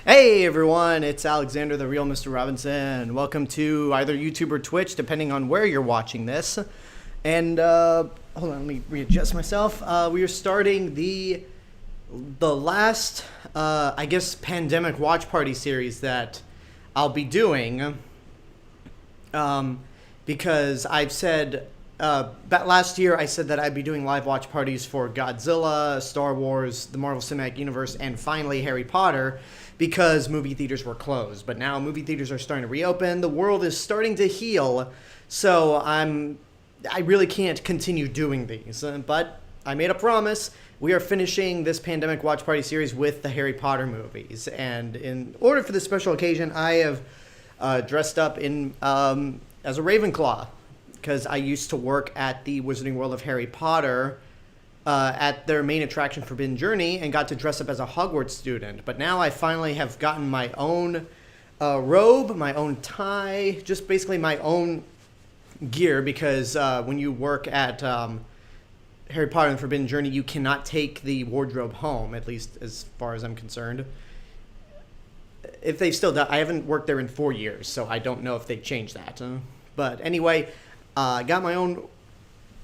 Hey everyone, it's Alexander, the real Mr. Robinson. Welcome to either YouTube or Twitch, depending on where you're watching this. And hold on, let me readjust myself. We are starting the last, I guess, pandemic watch party series that I'll be doing. Because I've said that last year I said that I'd be doing live watch parties for Godzilla, Star Wars, the Marvel Cinematic Universe, and finally Harry Potter, because movie theaters were closed. But now movie theaters are starting to reopen. The world is starting to heal. So I really can't continue doing these. But I made a promise. We are finishing this pandemic watch party series with the Harry Potter movies. And in order for this special occasion, I have dressed up in as a Ravenclaw, because I used to work at the Wizarding World of Harry Potter at their main attraction, Forbidden Journey, and got to dress up as a Hogwarts student. But now I finally have gotten my own robe, my own tie, just basically my own gear, because when you work at Harry Potter and Forbidden Journey, you cannot take the wardrobe home, at least as far as I'm concerned. If they still do, I haven't worked there in 4 years, so I don't know if they changed that. But anyway, I got my own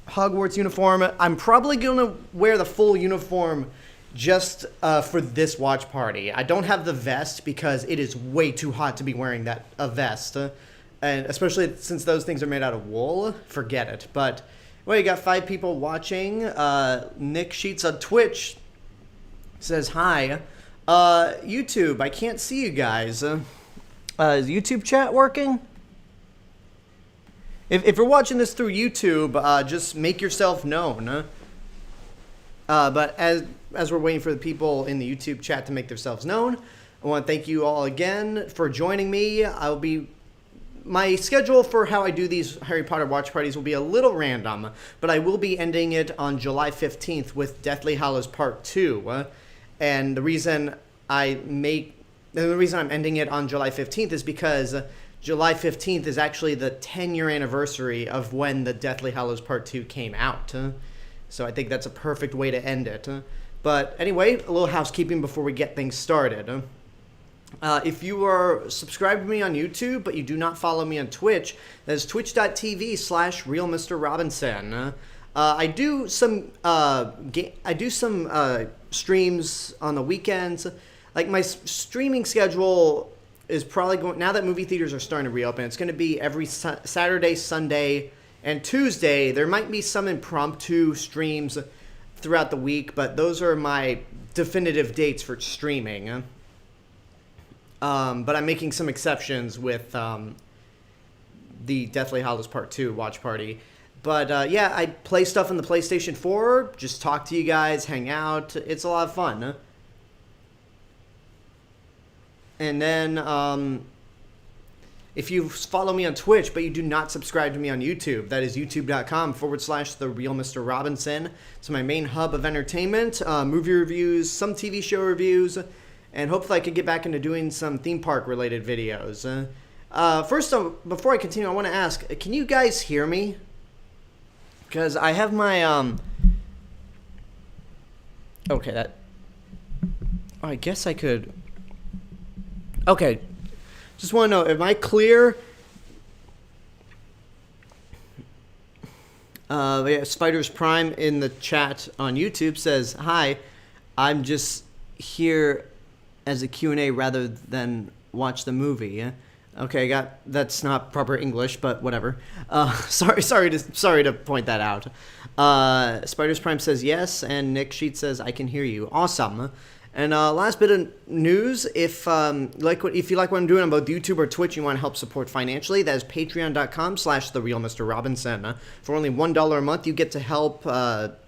Hogwarts uniform. I'm probably going to wear the full uniform just for this watch party. I don't have the vest because it is way too hot to be wearing a vest. And especially since those things are made out of wool, forget it. But, well, you got 5 people watching. Nick Sheets on Twitch says hi. YouTube, I can't see you guys. Is YouTube chat working? If you're watching this through YouTube, just make yourself known. But as we're waiting for the people in the YouTube chat to make themselves known, I want to thank you all again for joining me. My schedule for how I do these Harry Potter watch parties will be a little random, but I will be ending it on July 15th with Deathly Hallows Part 2. And the reason I'm ending it on July 15th is because July 15th is actually the 10-year anniversary of when the Deathly Hallows Part 2 came out. So I think that's a perfect way to end it. But anyway, a little housekeeping before we get things started. If you are subscribed to me on YouTube, but you do not follow me on Twitch, that is twitch.tv/realmrrobinson. I do some streams on the weekends. Like, my streaming schedule is probably going, now that movie theaters are starting to reopen, it's going to be every Saturday, Sunday, and Tuesday. There might be some impromptu streams throughout the week, but those are my definitive dates for streaming. But I'm making some exceptions with the Deathly Hallows Part 2 watch party. But yeah, I play stuff on the PlayStation 4, just talk to you guys, hang out. It's a lot of fun. And then, if you follow me on Twitch, but you do not subscribe to me on YouTube, that is youtube.com/TheRealMrRobinson. It's my main hub of entertainment, movie reviews, some TV show reviews, and hopefully I could get back into doing some theme park related videos. First, before I continue, I want to ask, can you guys hear me? Because I have my, okay, I guess I could. Okay, just want to know, am I clear? Yeah, Spiders Prime in the chat on YouTube says, hi, I'm just here as a Q&A rather than watch the movie. Okay, that's not proper English, but whatever. Sorry to point that out. Spiders Prime says yes, and Nick Sheet says, I can hear you. Awesome. And last bit of news, if you like what I'm doing on both YouTube or Twitch, you want to help support financially, that is patreon.com/TheRealMrRobinson. For only $1 a month, you get to help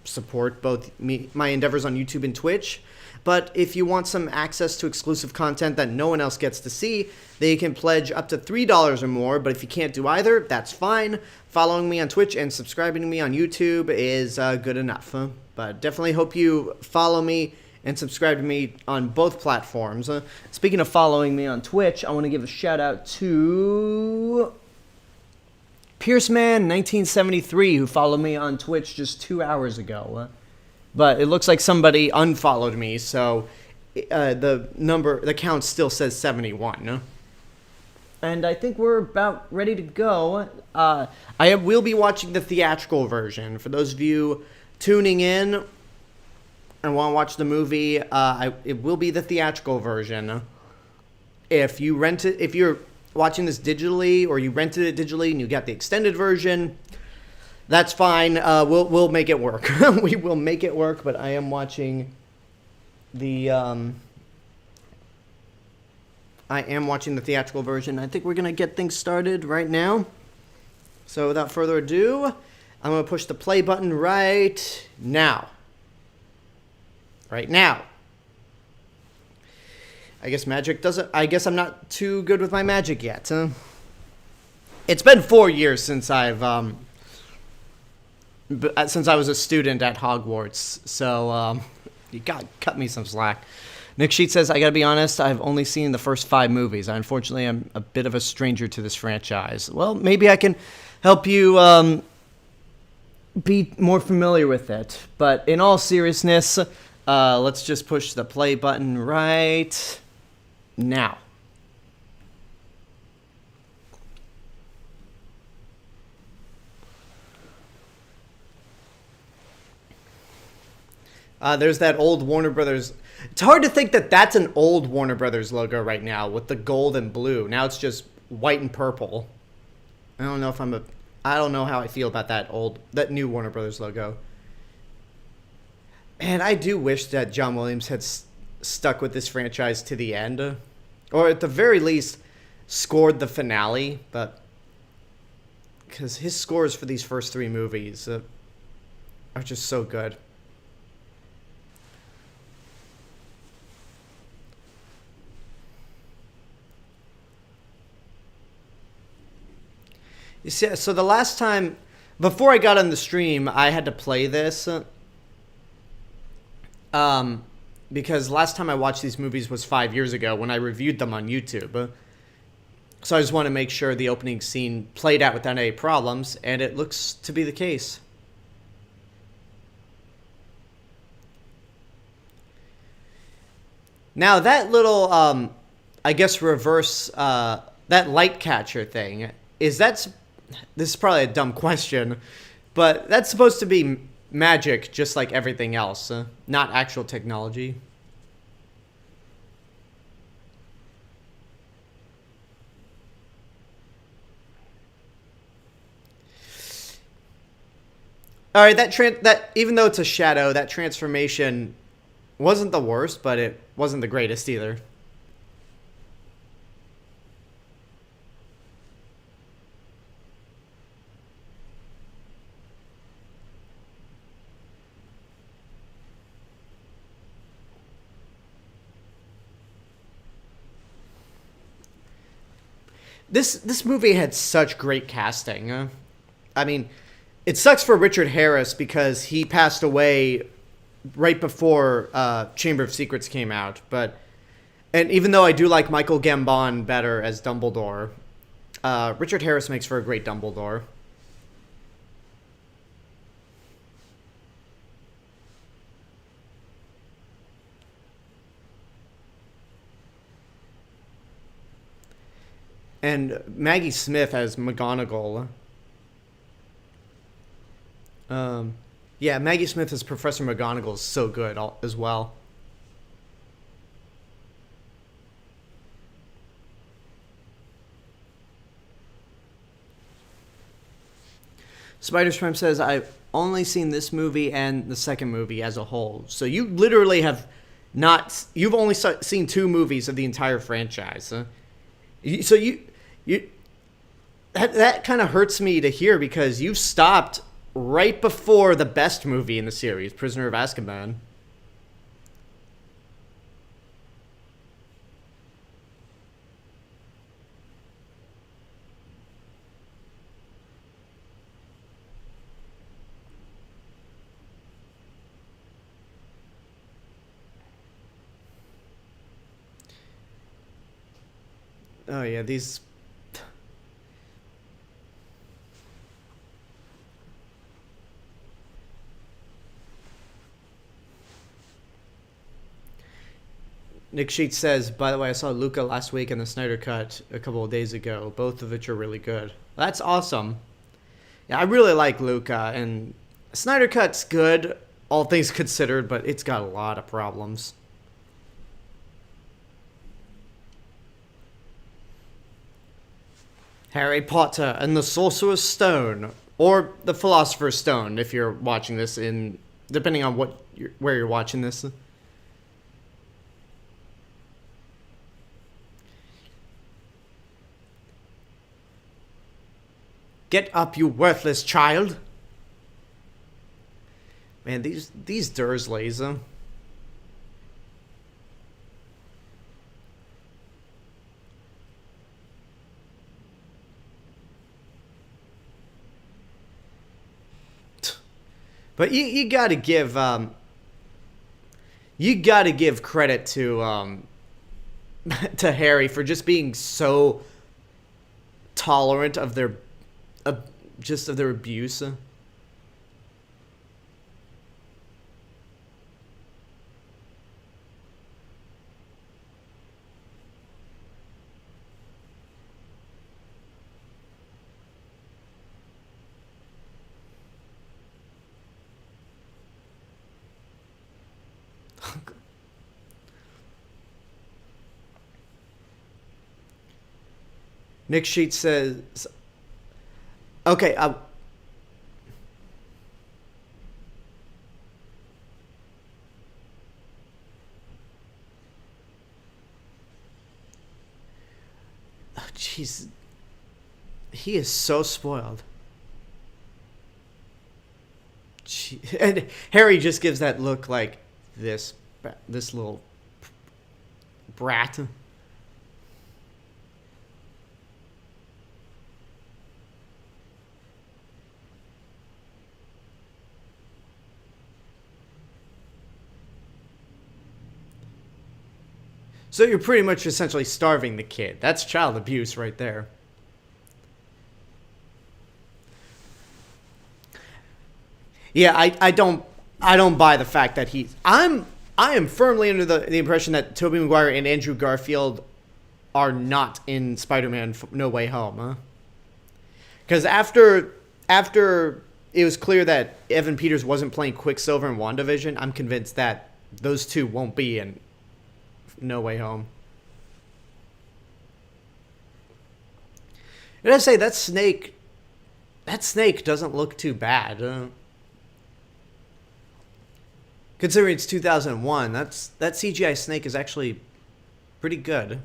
support both my endeavors on YouTube and Twitch. But if you want some access to exclusive content that no one else gets to see, then you can pledge up to $3 or more. But if you can't do either, that's fine. Following me on Twitch and subscribing to me on YouTube is good enough. But definitely hope you follow me and subscribe to me on both platforms. Speaking of following me on Twitch, I want to give a shout out to Pierceman1973, who followed me on Twitch just 2 hours ago. But it looks like somebody unfollowed me, so the count still says 71. And I think we're about ready to go. I will be watching the theatrical version. For those of you tuning in and want to watch the movie, it will be the theatrical version. If you're watching this digitally, or you rented it digitally and you got the extended version, that's fine. We'll make it work. We will make it work. But I am watching the theatrical version. I think we're gonna get things started right now. So without further ado, I'm gonna push the play button right now. Right now. I guess I'm not too good with my magic yet. Huh? It's been 4 years since I was a student at Hogwarts, so you gotta cut me some slack. Nick Sheet says, I gotta be honest, I've only seen the first 5 movies. Unfortunately, I'm a bit of a stranger to this franchise. Well, maybe I can help you be more familiar with it. But in all seriousness, let's just push the play button right now. There's that old Warner Brothers. It's hard to think that that's an old Warner Brothers logo right now with the gold and blue. Now it's just white and purple. I don't know how I feel about that new Warner Brothers logo. And I do wish that John Williams had stuck with this franchise to the end, or at the very least scored the finale. But because his scores for these first 3 movies are just so good. You see, so the last time, before I got on the stream, I had to play this. Because last time I watched these movies was 5 years ago when I reviewed them on YouTube. So I just want to make sure the opening scene played out without any problems, and it looks to be the case. Now that little, I guess reverse, that light catcher thing, this is probably a dumb question, but that's supposed to be magic just like everything else, not actual technology. All right, that even though it's a shadow, that transformation wasn't the worst, but it wasn't the greatest either. This movie had such great casting. I mean, it sucks for Richard Harris because he passed away right before Chamber of Secrets came out. And even though I do like Michael Gambon better as Dumbledore, Richard Harris makes for a great Dumbledore. And Maggie Smith as McGonagall. Yeah, Maggie Smith as Professor McGonagall is so good as well. Spider Shrimp says, I've only seen this movie and the second movie as a whole. So you literally have you've only seen 2 movies of the entire franchise. So that kind of hurts me to hear because you've stopped right before the best movie in the series, Prisoner of Azkaban. Oh yeah, these. Nick Sheets says, by the way, I saw Luca last week and the Snyder Cut a couple of days ago. Both of which are really good. That's awesome. Yeah, I really like Luca, and Snyder Cut's good, all things considered, but it's got a lot of problems. Harry Potter and the Sorcerer's Stone, or the Philosopher's Stone, if you're watching this in, depending on where you're watching this. Get up, you worthless child. Man, these Dursleys. But you gotta give credit to to Harry for just being so tolerant of their of their abuse. Nick Sheets says, okay, oh, jeez. He is so spoiled. And Harry just gives that look like this little brat. So you're pretty much essentially starving the kid. That's child abuse right there. Yeah, I don't buy the fact that I am firmly under the impression that Tobey Maguire and Andrew Garfield are not in Spider-Man No Way Home, huh? Because after it was clear that Evan Peters wasn't playing Quicksilver in WandaVision, I'm convinced that those two won't be in No Way Home. And I say that snake doesn't look too bad. Considering it's 2001, that CGI snake is actually pretty good.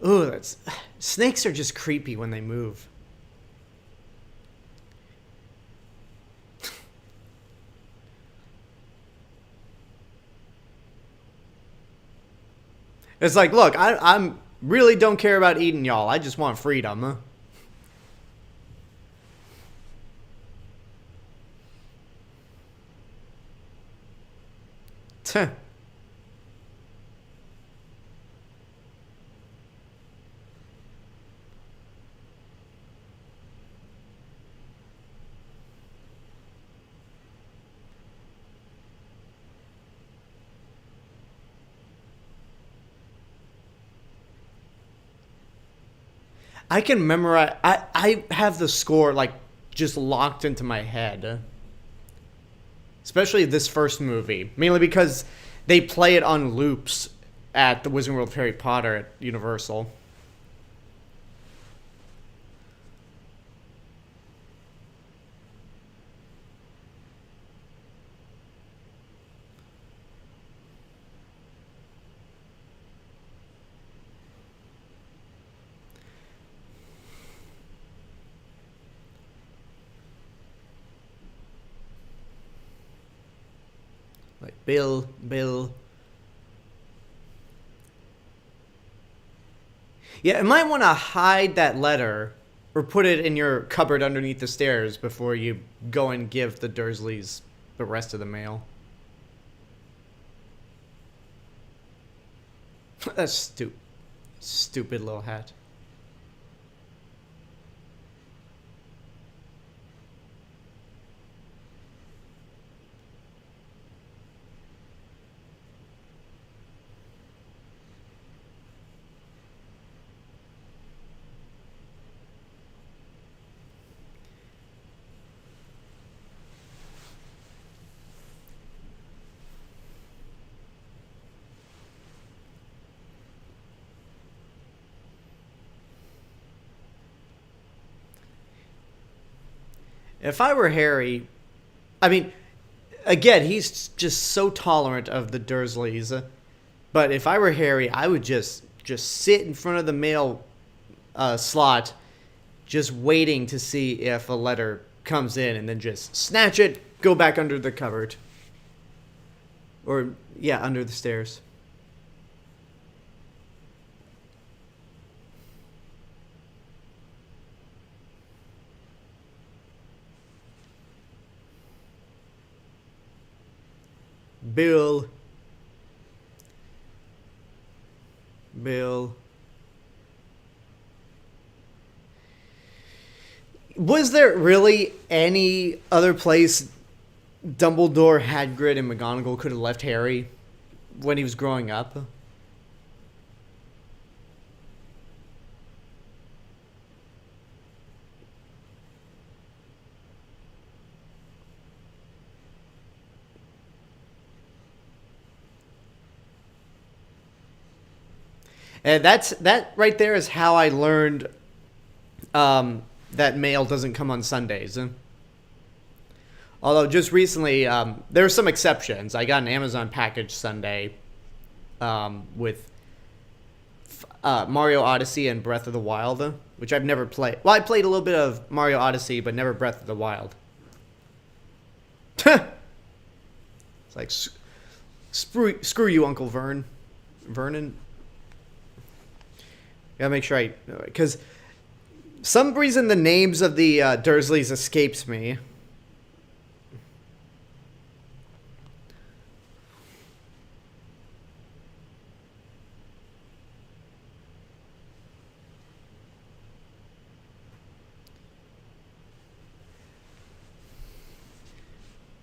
Ooh, snakes are just creepy when they move. It's like, look, I'm really don't care about eating y'all. I just want freedom. Huh? I can memorize. I have the score like just locked into my head. Especially this first movie, mainly because they play it on loops at the Wizarding World of Harry Potter at Universal. Like, Bill. Yeah, you might want to hide that letter or put it in your cupboard underneath the stairs before you go and give the Dursleys the rest of the mail. That's stupid little hat. If I were Harry, I mean, again, he's just so tolerant of the Dursleys. But if I were Harry, I would just sit in front of the mail slot, just waiting to see if a letter comes in, and then just snatch it, go back under the cupboard. Or, yeah, under the stairs. Bill. Was there really any other place Dumbledore, Hagrid, and McGonagall could have left Harry when he was growing up? And that right there is how I learned that mail doesn't come on Sundays. Although just recently, there are some exceptions. I got an Amazon package Sunday with Mario Odyssey and Breath of the Wild, which I've never played. Well, I played a little bit of Mario Odyssey, but never Breath of the Wild. It's like, screw you, Uncle Vernon. Gotta make sure because some reason the names of the Dursleys escapes me.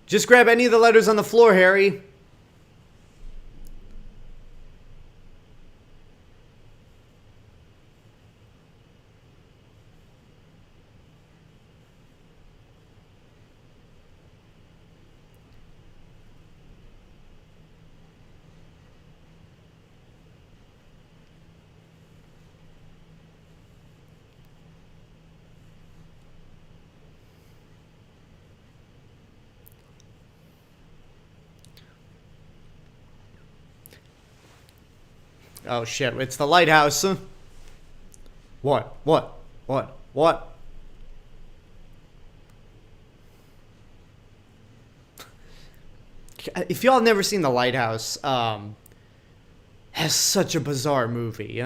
Just grab any of the letters on the floor, Harry. Oh shit, it's the lighthouse. What? If y'all have never seen The Lighthouse, has such a bizarre movie.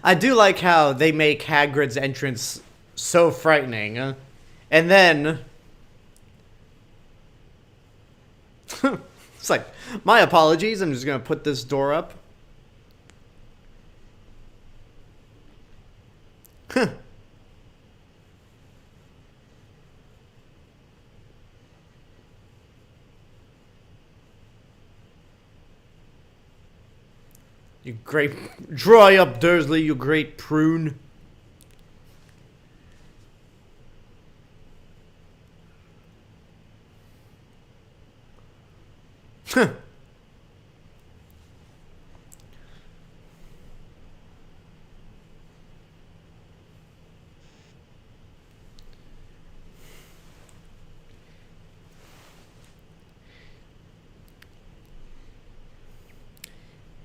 I do like how they make Hagrid's entrance so frightening. And then... it's like, my apologies, I'm just going to put this door up. You great... Dry up, Dursley, you great prune.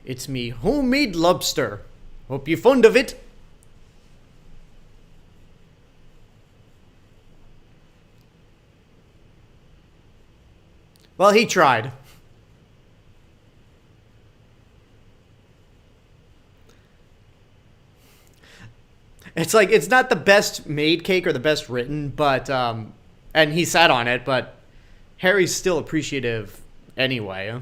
It's me homemade lobster. Hope you're fond of it. Well, he tried. It's like, it's not the best made cake or the best written, but, and he sat on it, but Harry's still appreciative anyway.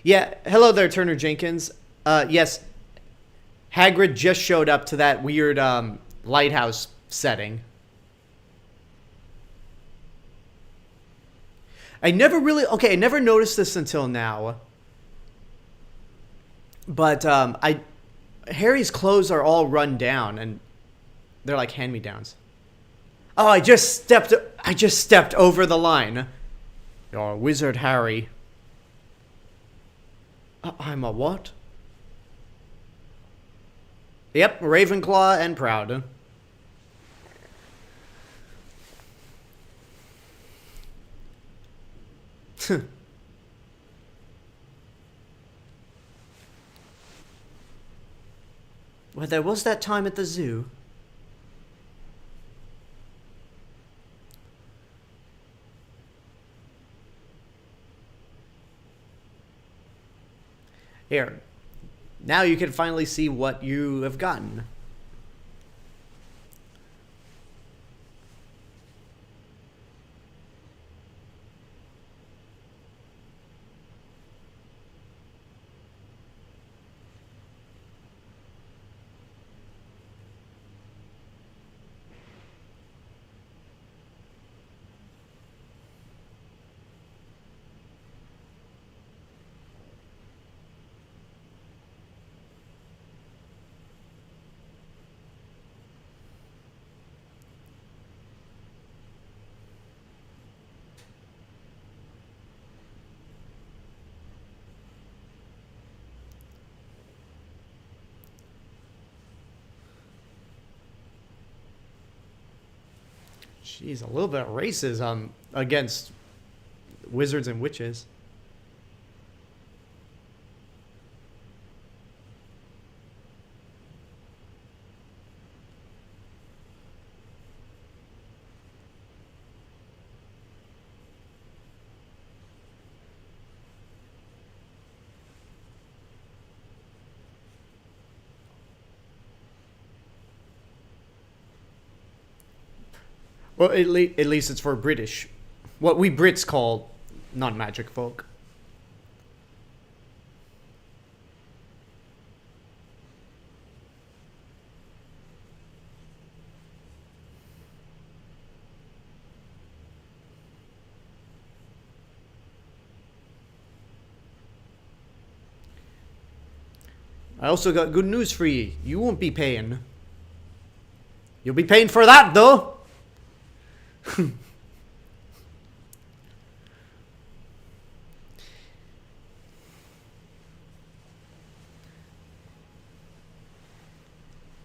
Yeah, hello there, Turner Jenkins. Yes, Hagrid just showed up to that weird, lighthouse setting. I never noticed this until now. But Harry's clothes are all run down, and they're like hand-me-downs. Oh, I just stepped over the line. You're a wizard, Harry. I'm a what? Yep, Ravenclaw and proud. Well, there was that time at the zoo. Here. Now you can finally see what you have gotten. Jeez, a little bit of racism against wizards and witches. Well, at least it's for British. What we Brits call non-magic folk. I also got good news for you. You won't be paying. You'll be paying for that, though.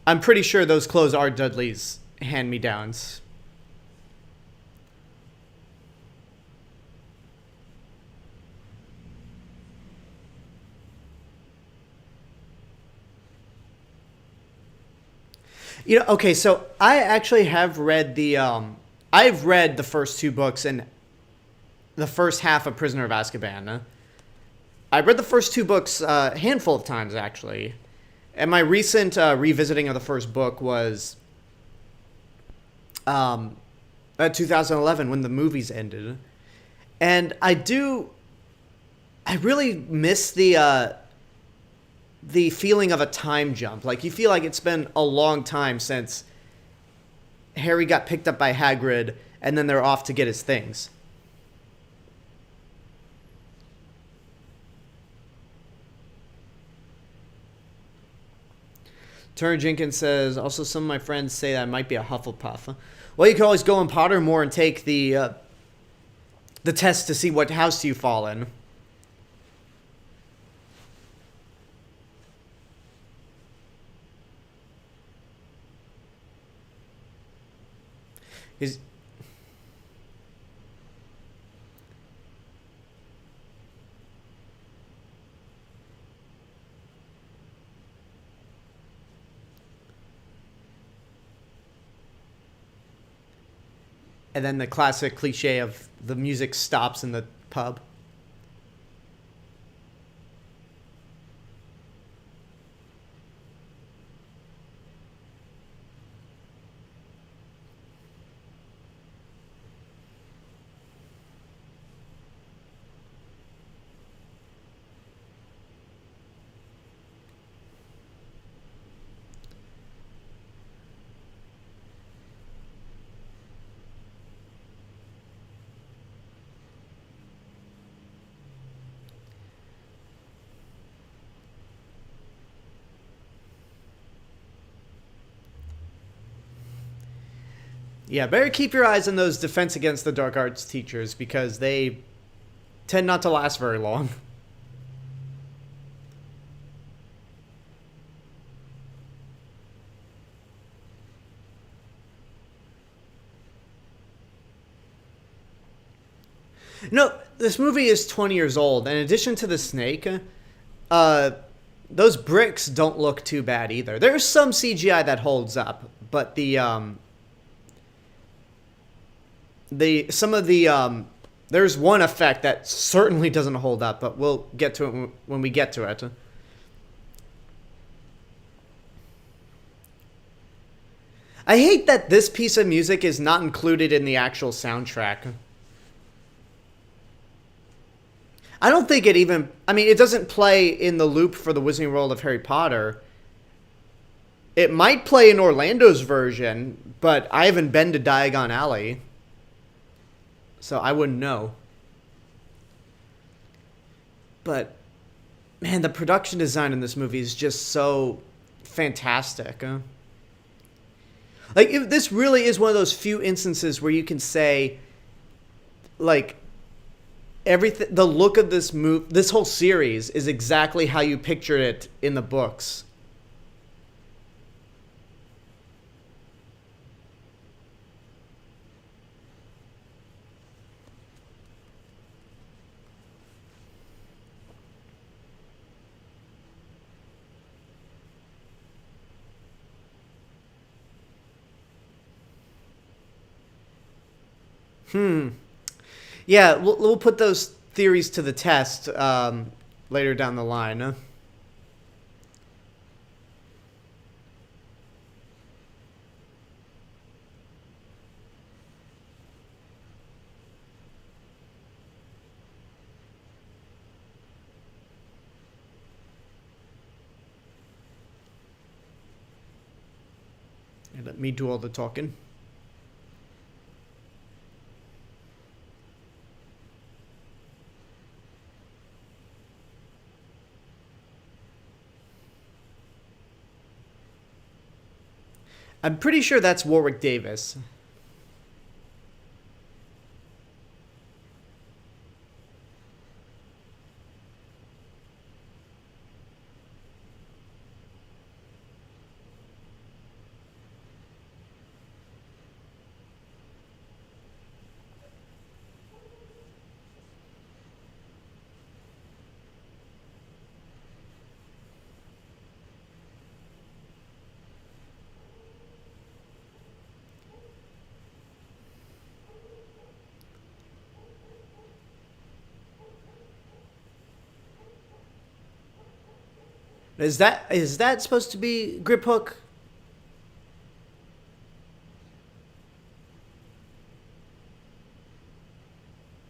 I'm pretty sure those clothes are Dudley's hand-me-downs. You know, okay, so I actually have read I've read the first two books and the first half of Prisoner of Azkaban. I read the first two books a handful of times, actually. And my recent revisiting of the first book was 2011 when the movies ended. And I really miss the feeling of a time jump. Like, you feel like it's been a long time since Harry got picked up by Hagrid, and then they're off to get his things. Turner Jenkins says, also some of my friends say that I might be a Hufflepuff. Well, you can always go in Pottermore and take the test to see what house you fall in. And then the classic cliche of the music stops in the pub. Yeah, better keep your eyes on those Defense Against the Dark Arts teachers because they tend not to last very long. No, this movie is 20 years old. In addition to the snake, those bricks don't look too bad either. There's some CGI that holds up, but there's one effect that certainly doesn't hold up, but we'll get to it when we get to it. I hate that this piece of music is not included in the actual soundtrack. I don't think it even... I mean, it doesn't play in the loop for the Wizarding World of Harry Potter. It might play in Orlando's version, but I haven't been to Diagon Alley, so I wouldn't know. But, man, the production design in this movie is just so fantastic. Like, this really is one of those few instances where you can say, like... everything, the look of this whole series is exactly how you pictured it in the books. Yeah, we'll put those theories to the test later down the line. And let me do all the talking. I'm pretty sure that's Warwick Davis. Is that supposed to be Grip Hook?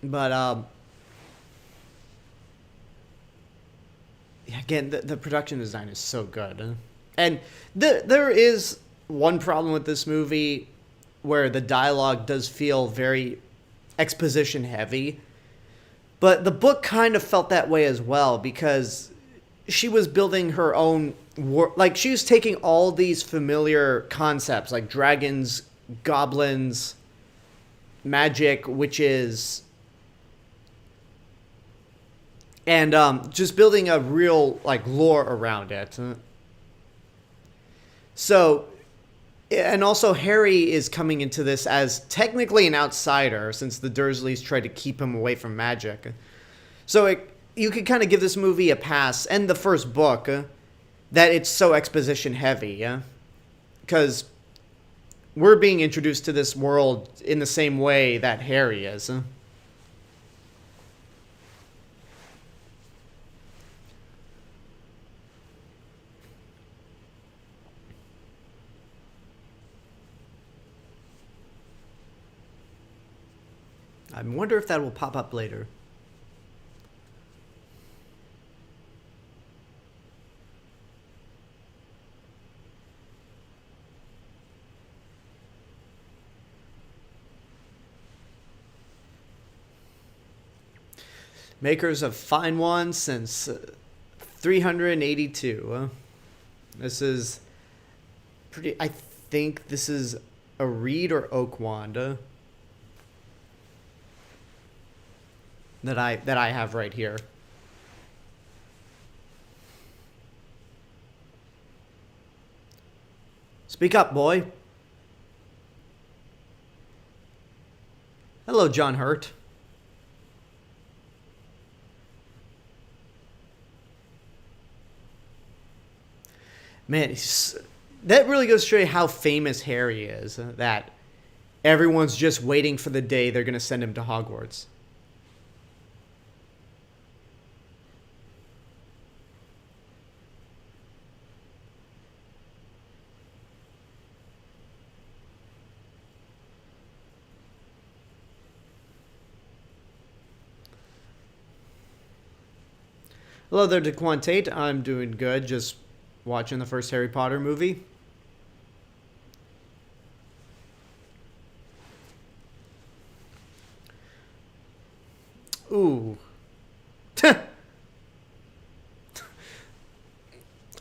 But again, the production design is so good, and there is one problem with this movie where the dialogue does feel very exposition heavy, but the book kind of felt that way as well because she was building her own like she was taking all these familiar concepts like dragons, goblins, magic, witches, and just building a real like lore around it. So, and also Harry is coming into this as technically an outsider since the Dursleys tried to keep him away from magic. So you could kind of give this movie a pass, and the first book, that it's so exposition heavy, yeah? Because we're being introduced to this world in the same way that Harry is. I wonder if that will pop up later. Makers of fine ones since 382. This is pretty. I think this is a reed or oak wand that I have right here. Speak up, boy. Hello, John Hurt. Man, that really goes to show you how famous Harry is. That everyone's just waiting for the day they're going to send him to Hogwarts. Hello there, DeQuantate. I'm doing good. Just watching the first Harry Potter movie. Ooh. I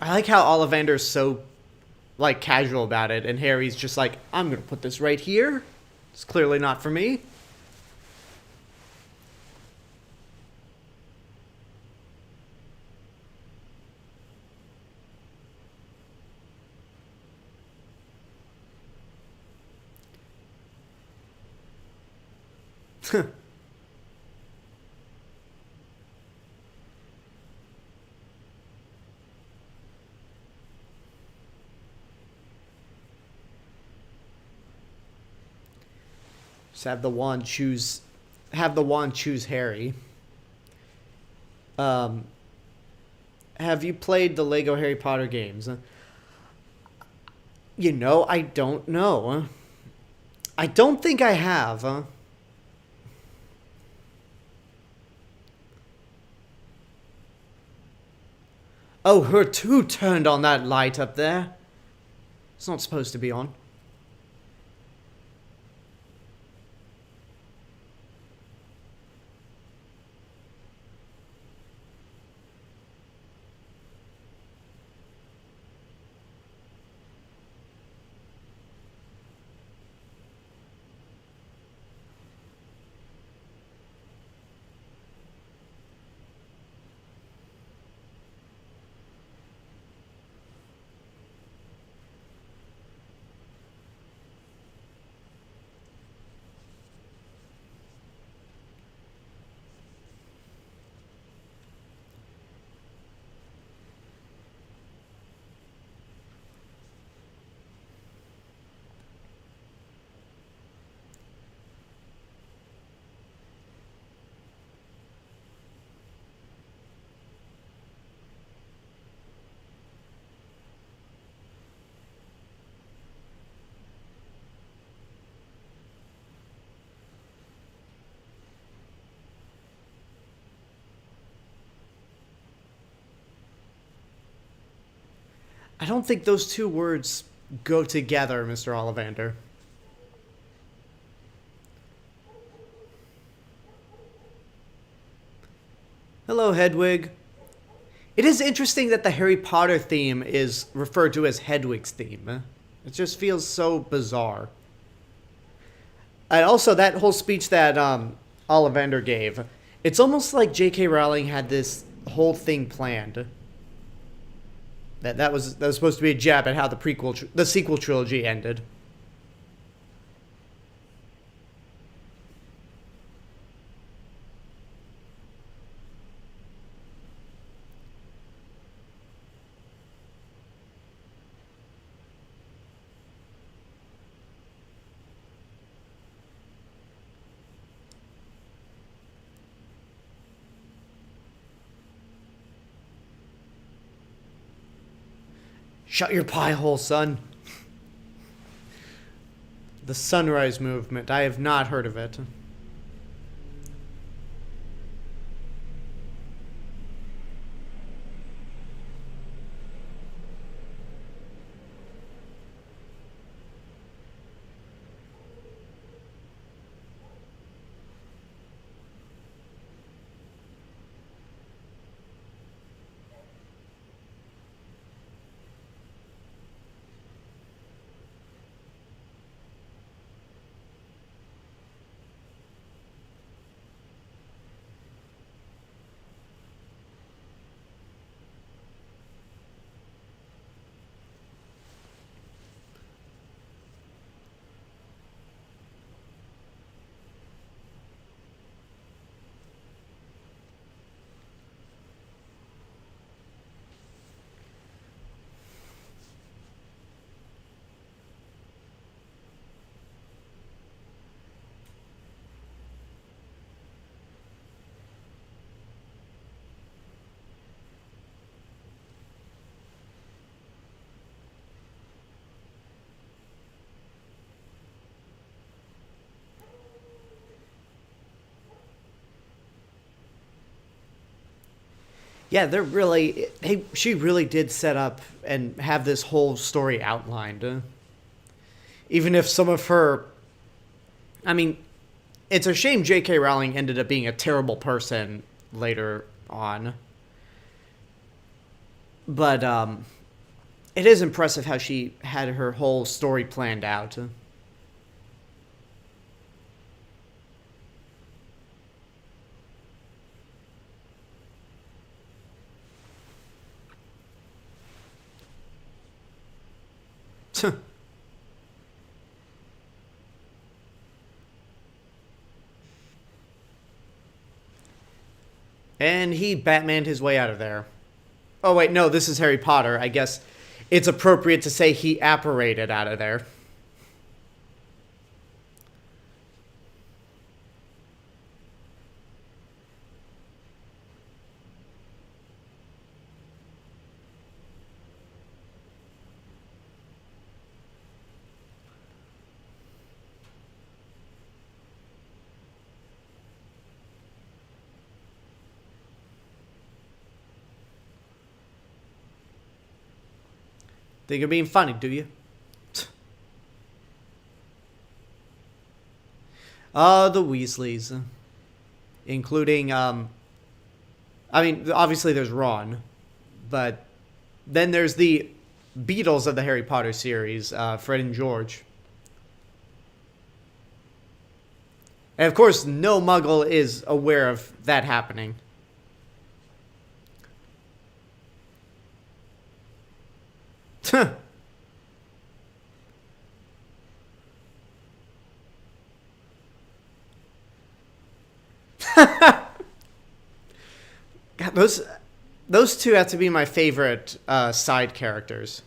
like how Ollivander's so, like, casual about it, and Harry's just like, I'm gonna put this right here. It's clearly not for me. Just have the wand choose Harry. Have you played the Lego Harry Potter games? You know, I don't know. I don't think I have. Oh, who turned on that light up there? It's not supposed to be on. I don't think those two words go together, Mr. Ollivander. Hello, Hedwig. It is interesting that the Harry Potter theme is referred to as Hedwig's theme. It just feels so bizarre. And also, that whole speech that Ollivander gave, it's almost like J.K. Rowling had this whole thing planned. That was supposed to be a jab at how the sequel trilogy ended. Shut your pie hole, son. The Sunrise Movement. I have not heard of it. Yeah, they're really. She really did set up and have this whole story outlined. Even if some of her. I mean, it's a shame J.K. Rowling ended up being a terrible person later on. But it is impressive how she had her whole story planned out. And he Batmaned his way out of there. Oh, wait, no, this is Harry Potter. I guess it's appropriate to say he apparated out of there. Think you're being funny, do you? The Weasleys. Including, I mean, obviously there's Ron. But then there's the Beatles of the Harry Potter series, Fred and George. And of course, no Muggle is aware of that happening. God, those two have to be my favorite side characters.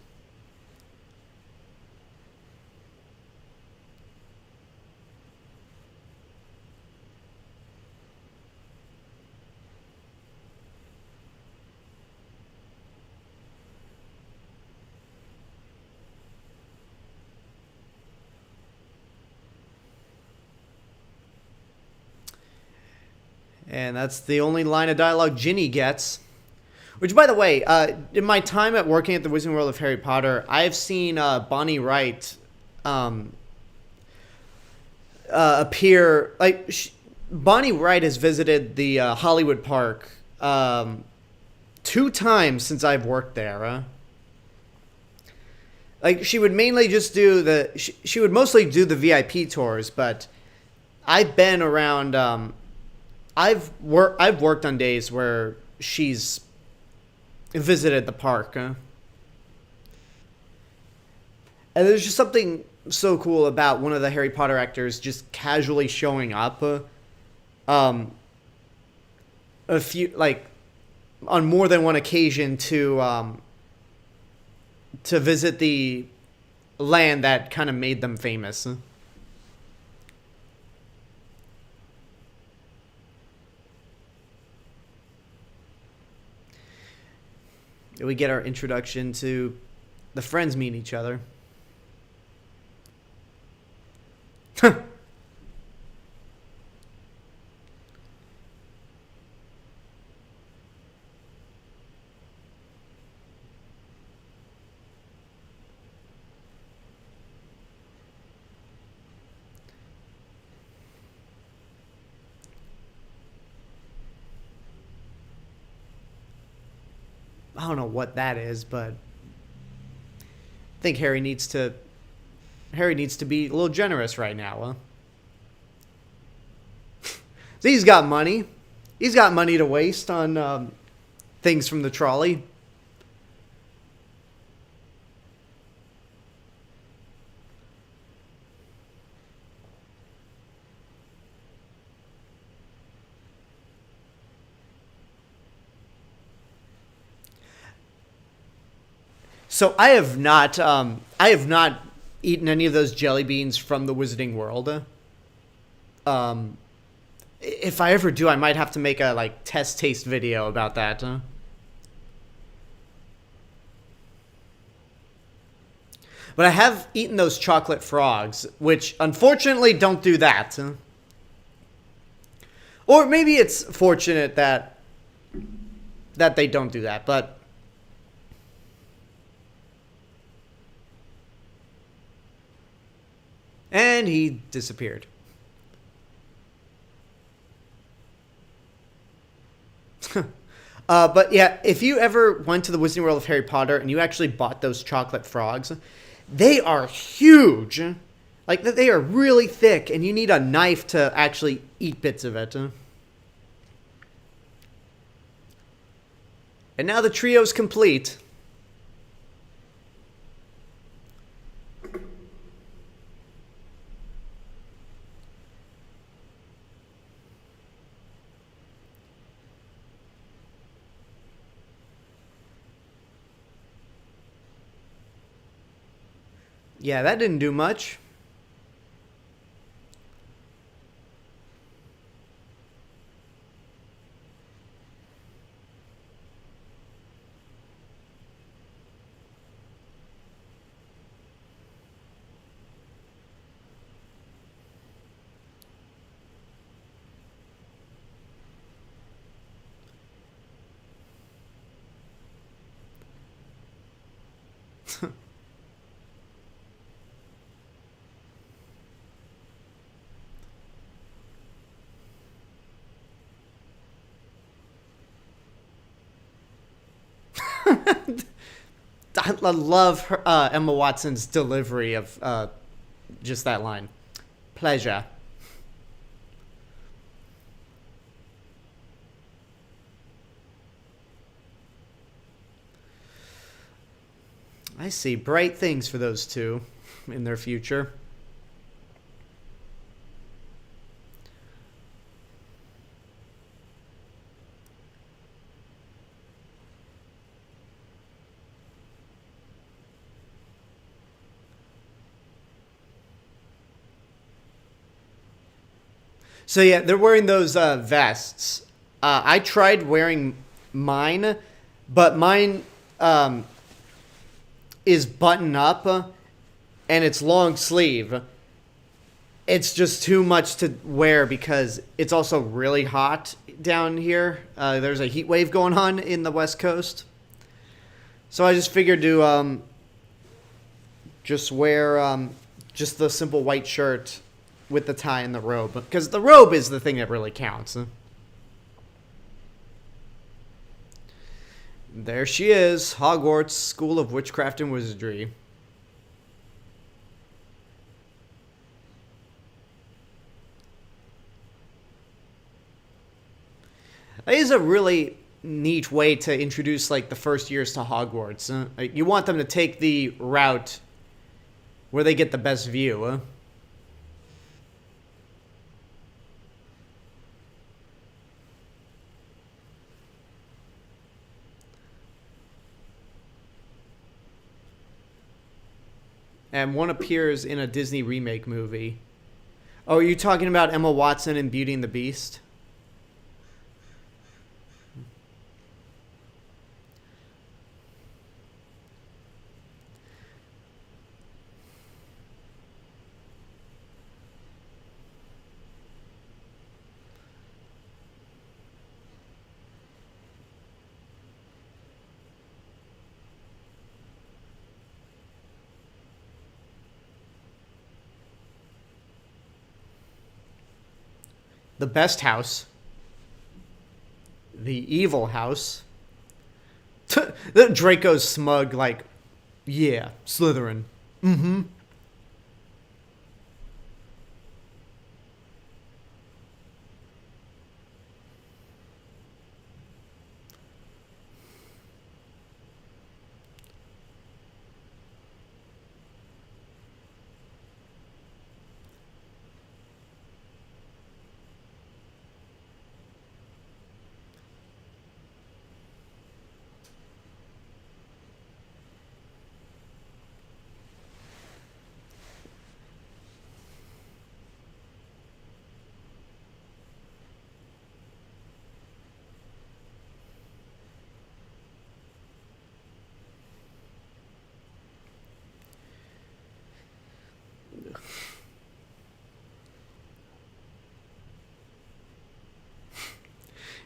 And that's the only line of dialogue Ginny gets. Which, by the way, in my time at working at the Wizarding World of Harry Potter, I've seen Bonnie Wright appear. Bonnie Wright has visited the Hollywood Park 2 times since I've worked there. She would mainly just do she would mostly do the VIP tours, but I've been around. I've worked on days where she's visited the park. And there's just something so cool about one of the Harry Potter actors just casually showing up. A few, on more than one occasion to visit the land that kind of made them famous. We get our introduction to The friends meet each other. I don't know what that is, but I think Harry needs to be a little generous right now, huh? He's got money. He's got money to waste on things from the trolley. So I have not eaten any of those jelly beans from the Wizarding World. If I ever do, I might have to make a test taste video about that. But I have eaten those chocolate frogs, which unfortunately don't do that. Or maybe it's fortunate that they don't do that, but. And he disappeared. But yeah, if you ever went to the Wizarding World of Harry Potter and you actually bought those chocolate frogs, they are huge. Like, they are really thick, and you need a knife to actually eat bits of it. And now the trio's complete. Yeah, that didn't do much. I love her, Emma Watson's delivery of just that line. Pleasure. I see bright things for those two in their future. So yeah, they're wearing those vests. I tried wearing mine, but mine is button up and it's long sleeve. It's just too much to wear because it's also really hot down here. There's a heat wave going on in the West Coast. So I just figured to just wear just the simple white shirt with the tie and the robe, because the robe is the thing that really counts. There she is, Hogwarts School of Witchcraft and Wizardry. That is a really neat way to introduce the first years to Hogwarts. You want them to take the route where they get the best view. And one appears in a Disney remake movie. Oh, are you talking about Emma Watson in Beauty and the Beast? the best house, the evil house. The Draco's smug, like, yeah, Slytherin. Mm-hmm.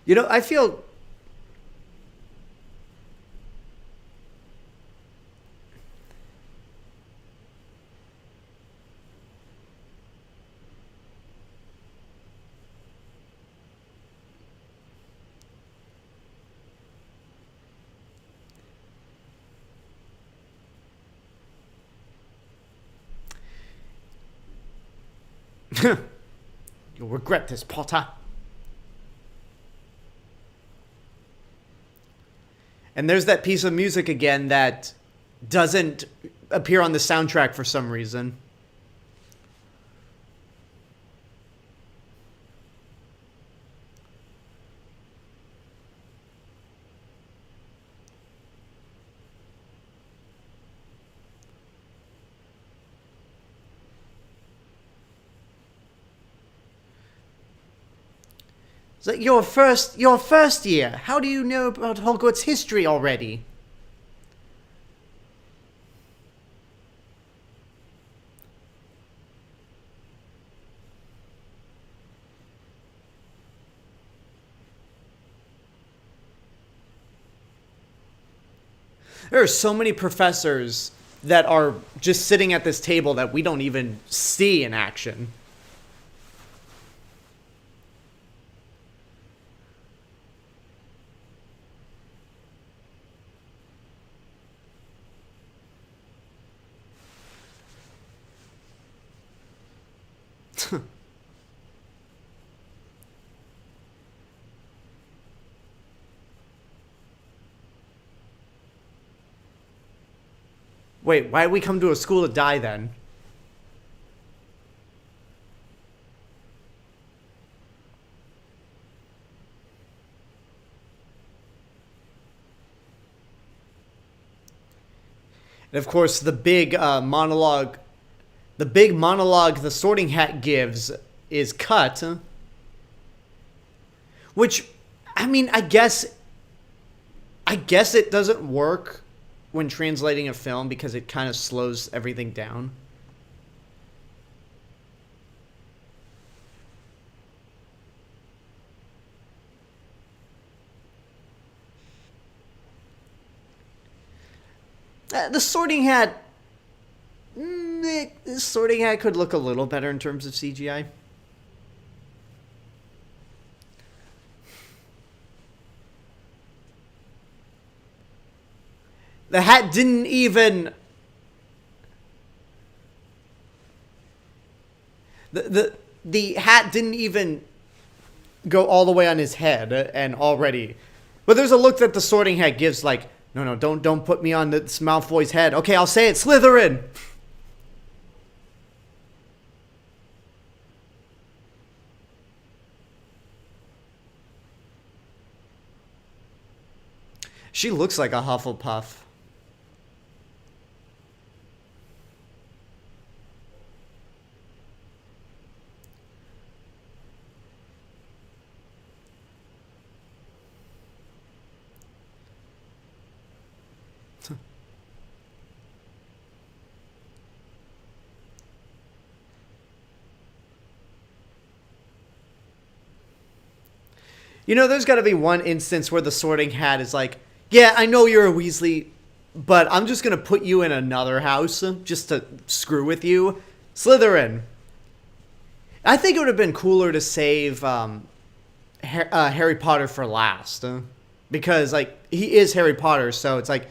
You know, I feel... You'll regret this, Potter. And there's that piece of music again that doesn't appear on the soundtrack for some reason. It's like your first year. How do you know about Hogwarts history already? There are so many professors that are just sitting at this table that we don't even see in action. Wait, why did we come to a school to die then? And of course, the big monologue the Sorting Hat gives is cut. Which, I mean, I guess it doesn't work when translating a film because it kind of slows everything down. The Sorting Hat could look a little better in terms of CGI. The hat didn't even... The hat didn't even go all the way on his head, and already... But there's a look that the Sorting Hat gives, like, no, don't put me on this Malfoy's head. Okay, I'll say it, Slytherin! She looks like a Hufflepuff. You know, there's got to be one instance where the Sorting Hat is like, yeah, I know you're a Weasley, but I'm just going to put you in another house just to screw with you. Slytherin. I think it would have been cooler to save Harry Potter for last, because like he is Harry Potter, so it's like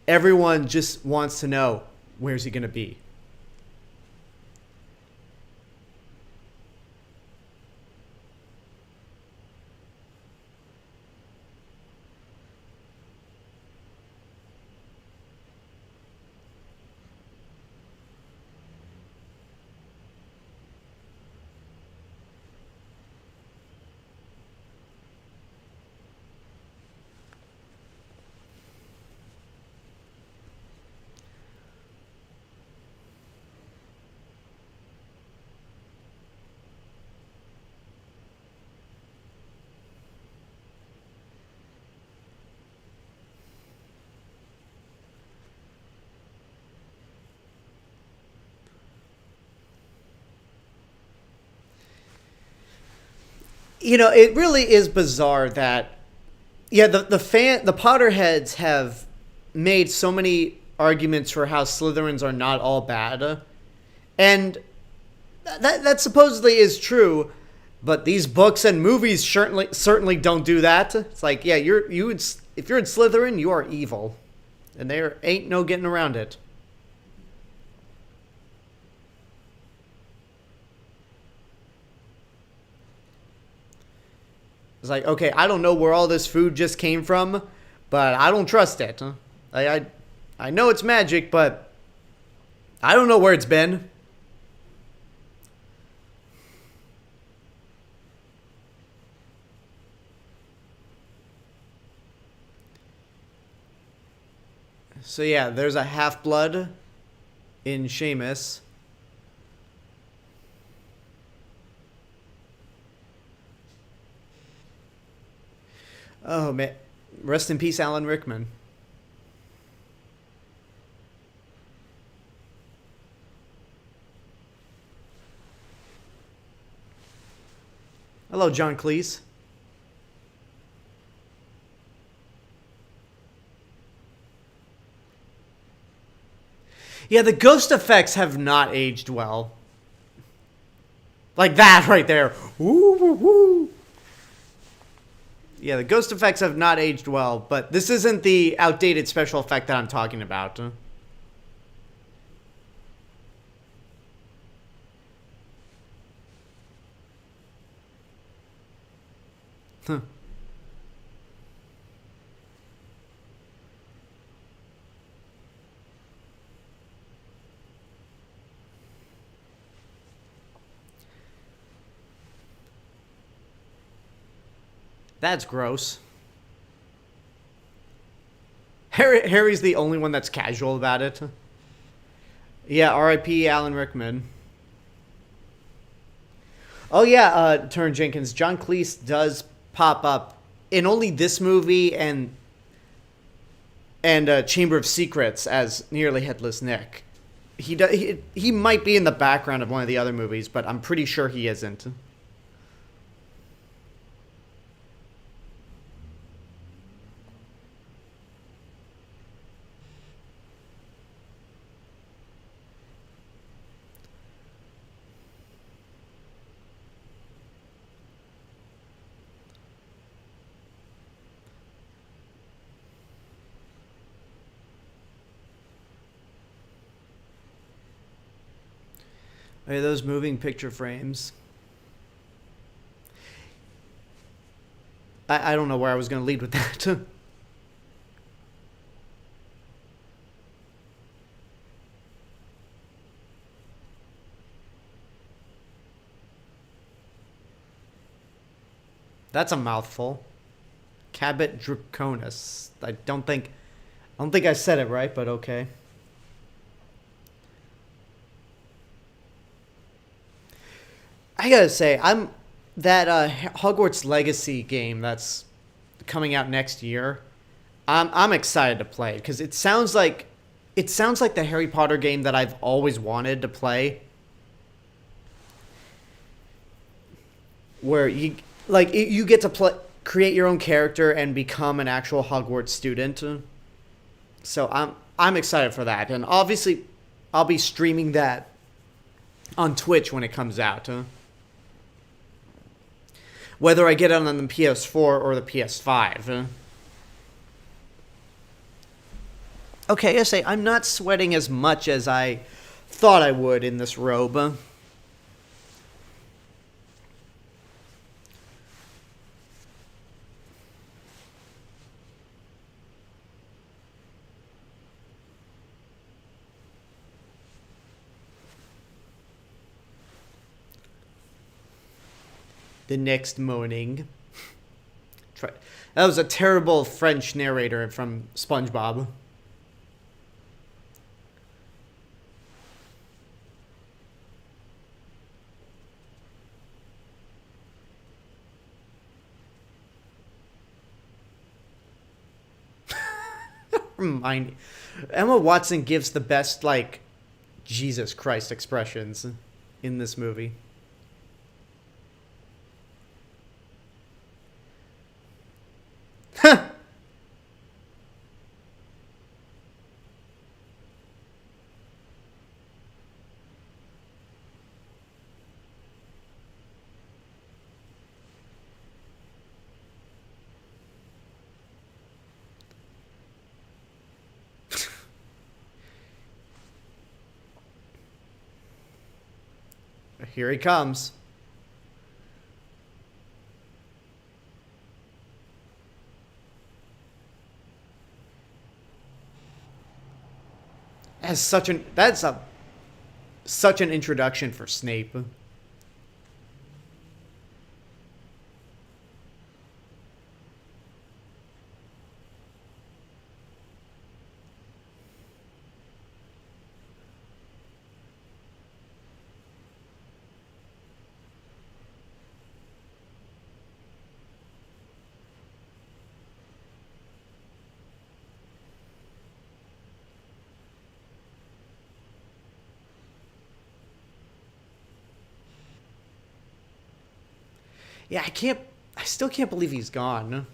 everyone just wants to know where's he gonna be. You know, it really is bizarre that, yeah, the Potterheads have made so many arguments for how Slytherins are not all bad, and that supposedly is true, but these books and movies certainly don't do that. It's like, yeah, if you're in Slytherin, you are evil, and there ain't no getting around it. It's like, okay, I don't know where all this food just came from, but I don't trust it. I know it's magic, but I don't know where it's been. So yeah, there's a half-blood in Seamus. Oh man, rest in peace, Alan Rickman. Hello, John Cleese. Yeah, the ghost effects have not aged well. Like that right there. Woo, woo, woo. Yeah, the ghost effects have not aged well, but this isn't the outdated special effect that I'm talking about. Huh. That's gross. Harry's the only one that's casual about it. Yeah, R.I.P. Alan Rickman. Oh yeah, Turn Jenkins. John Cleese does pop up in only this movie and Chamber of Secrets as Nearly Headless Nick. He might be in the background of one of the other movies, but I'm pretty sure he isn't. Hey, those moving picture frames. I don't know where I was going to lead with that. That's a mouthful. Cabot Draconis. I don't think I said it right, but okay. I gotta say, I'm that Hogwarts Legacy game that's coming out next year. I'm excited to play it because it sounds like the Harry Potter game that I've always wanted to play, where you get to create your own character and become an actual Hogwarts student. So I'm excited for that, and obviously I'll be streaming that on Twitch when it comes out. whether I get it on the PS4 or the PS5. Okay, I say I'm not sweating as much as I thought I would in this robe. The next morning. That was a terrible French narrator from SpongeBob. Emma Watson gives the best, like, Jesus Christ expressions in this movie. Here he comes. Such an introduction for Snape. Yeah, I still can't believe he's gone.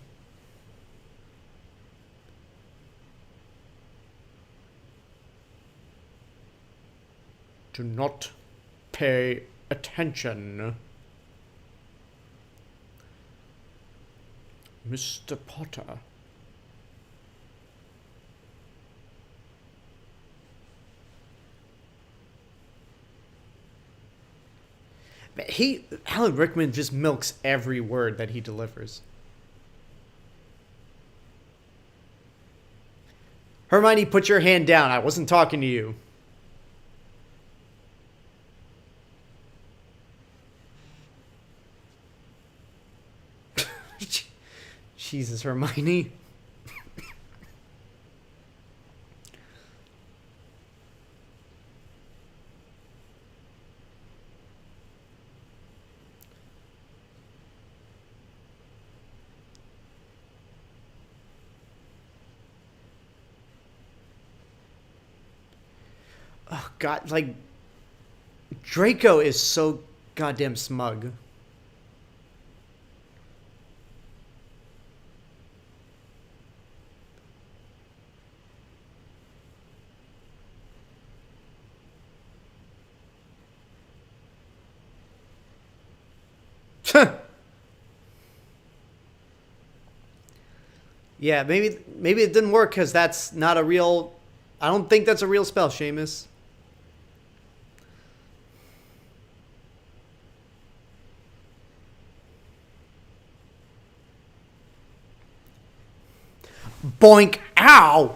Do not pay attention. Mr. Potter. Alan Rickman just milks every word that he delivers. Hermione, put your hand down. I wasn't talking to you. Jesus, Hermione. Oh, God, like, Draco is so goddamn smug. Yeah, maybe it didn't work because that's not a real... I don't think that's a real spell, Seamus. Boink! Ow!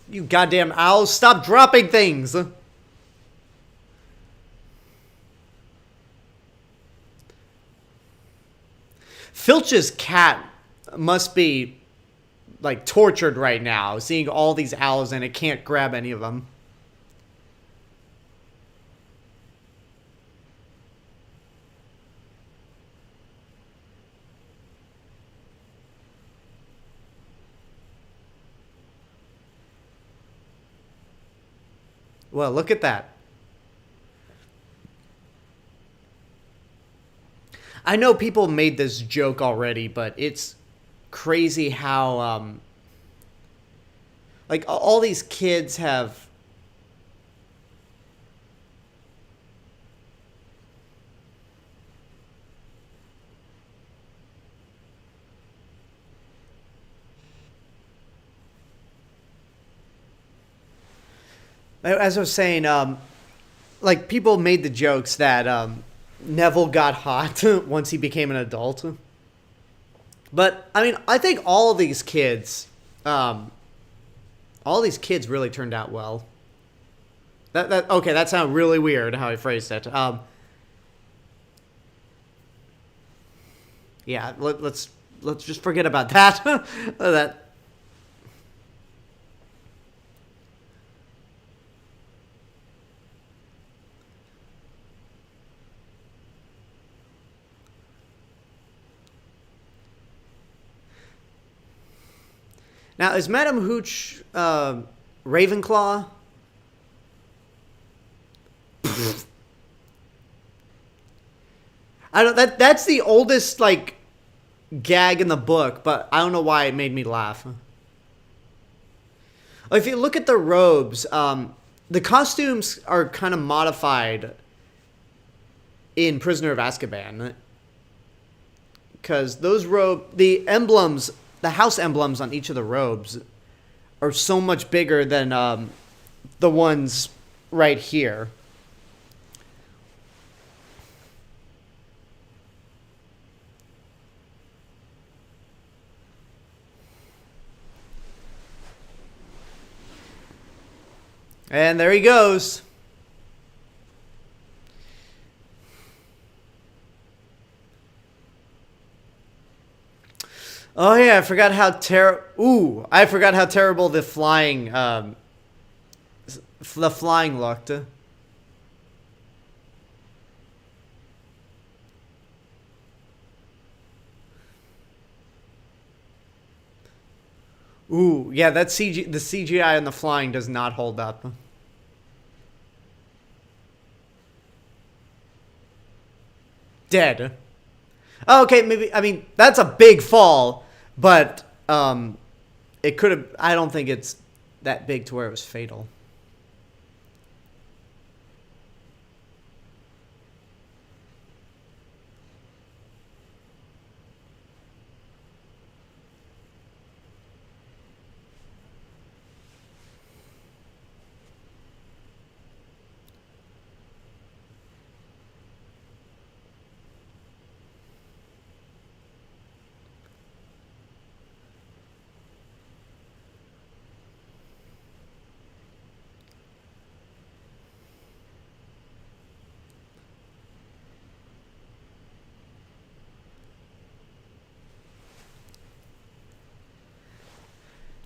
You goddamn owls, stop dropping things! Filch's cat must be, like, tortured right now, seeing all these owls and it can't grab any of them. Well, look at that. I know people made this joke already, but it's crazy how, like, all these kids have... As I was saying, like people made the jokes that Neville got hot once he became an adult. But I mean, I think all these kids really turned out well. Okay, that sounded really weird how I phrased it. Yeah, let's just forget about that. That. Now, is Madam Hooch Ravenclaw? I don't. That's the oldest like gag in the book, but I don't know why it made me laugh. If you look at the robes, the costumes are kind of modified in Prisoner of Azkaban, because the emblems, the house emblems on each of the robes, are so much bigger than the ones right here. And there he goes. Oh yeah, I forgot how terrible the flying looked. Ooh, yeah, the CGI on the flying does not hold up. Dead. Oh, okay, maybe, I mean, that's a big fall, but it could have, I don't think it's that big to where it was fatal.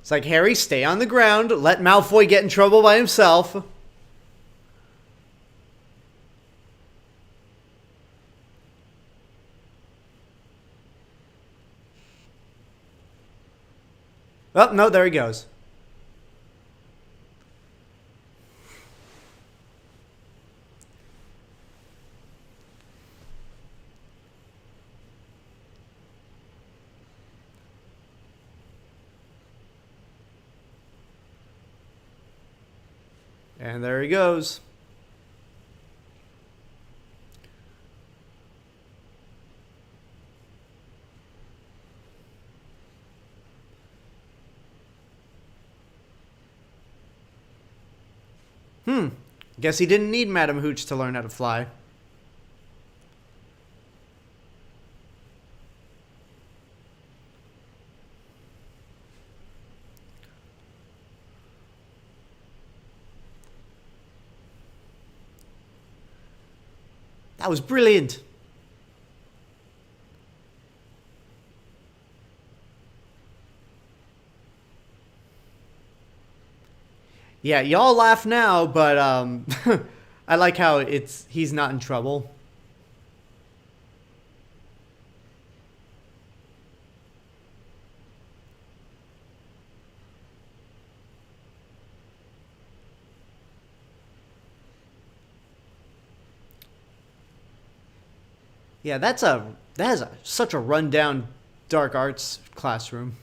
It's like, Harry, stay on the ground. Let Malfoy get in trouble by himself. Oh, no, there he goes. And there he goes. Guess he didn't need Madam Hooch to learn how to fly. That was brilliant. Yeah, y'all laugh now, but I like how he's not in trouble. Yeah, that is such a rundown dark arts classroom.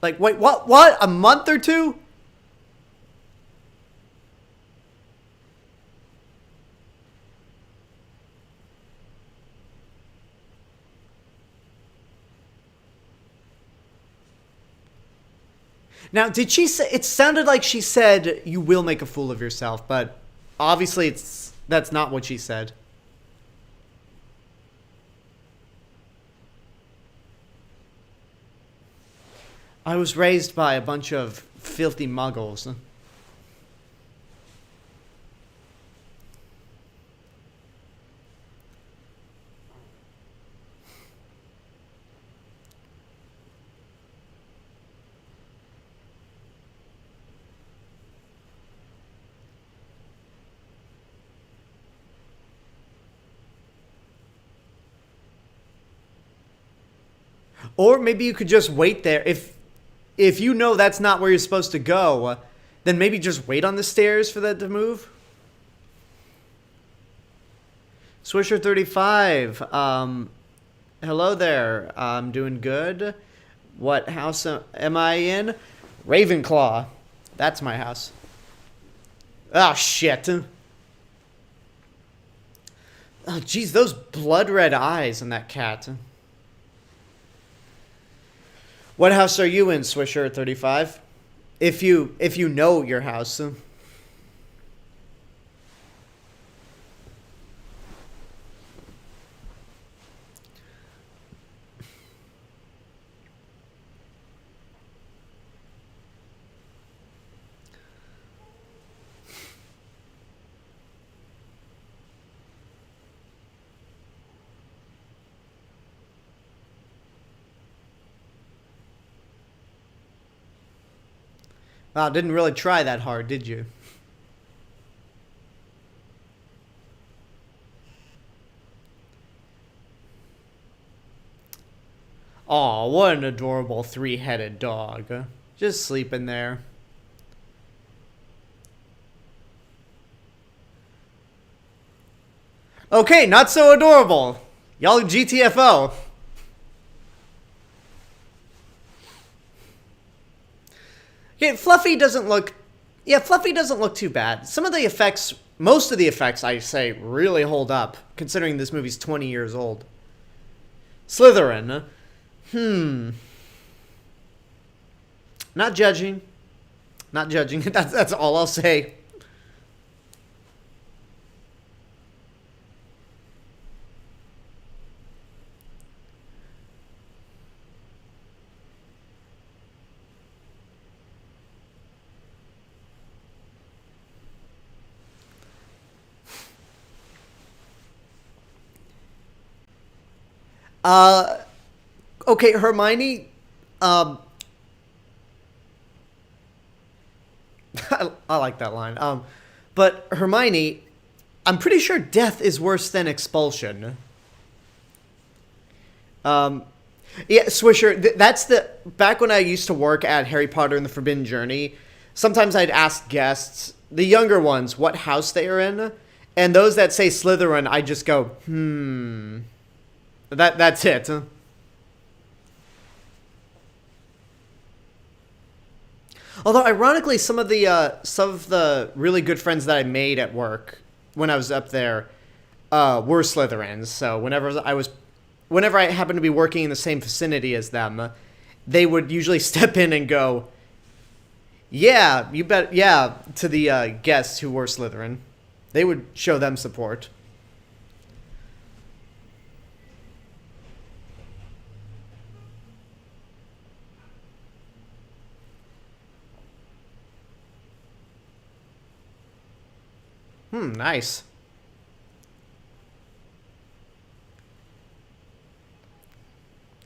Like, wait, what? What? A month or two? Now, did she say... It sounded like she said, you will make a fool of yourself, but obviously that's not what she said. I was raised by a bunch of filthy muggles. Or maybe you could just wait there. If you know that's not where you're supposed to go, then maybe just wait on the stairs for that to move. Swisher 35. Hello there. I'm doing good. What house am I in? Ravenclaw. That's my house. Oh, shit. Oh, jeez, those blood red eyes on that cat. What house are you in, Swisher 35? If you know your house. Wow, didn't really try that hard, did you? Aw, what an adorable three-headed dog. Just sleeping there. Okay, not so adorable. Y'all GTFO. Yeah, Fluffy doesn't look... Yeah, Fluffy doesn't look too bad. Some of the effects... Most of the effects, I say, really hold up, considering this movie's 20 years old. Slytherin. Not judging. Not judging. That's all I'll say. Okay, Hermione, I like that line. But Hermione, I'm pretty sure death is worse than expulsion. Yeah, Swisher, that's the... Back when I used to work at Harry Potter and the Forbidden Journey, sometimes I'd ask guests, the younger ones, what house they are in, and those that say Slytherin, I just go, That's it. Although, ironically, some of the really good friends that I made at work when I was up there were Slytherins. So whenever I happened to be working in the same vicinity as them, they would usually step in and go, "Yeah, you bet, yeah," to the guests who were Slytherin. They would show them support. Nice.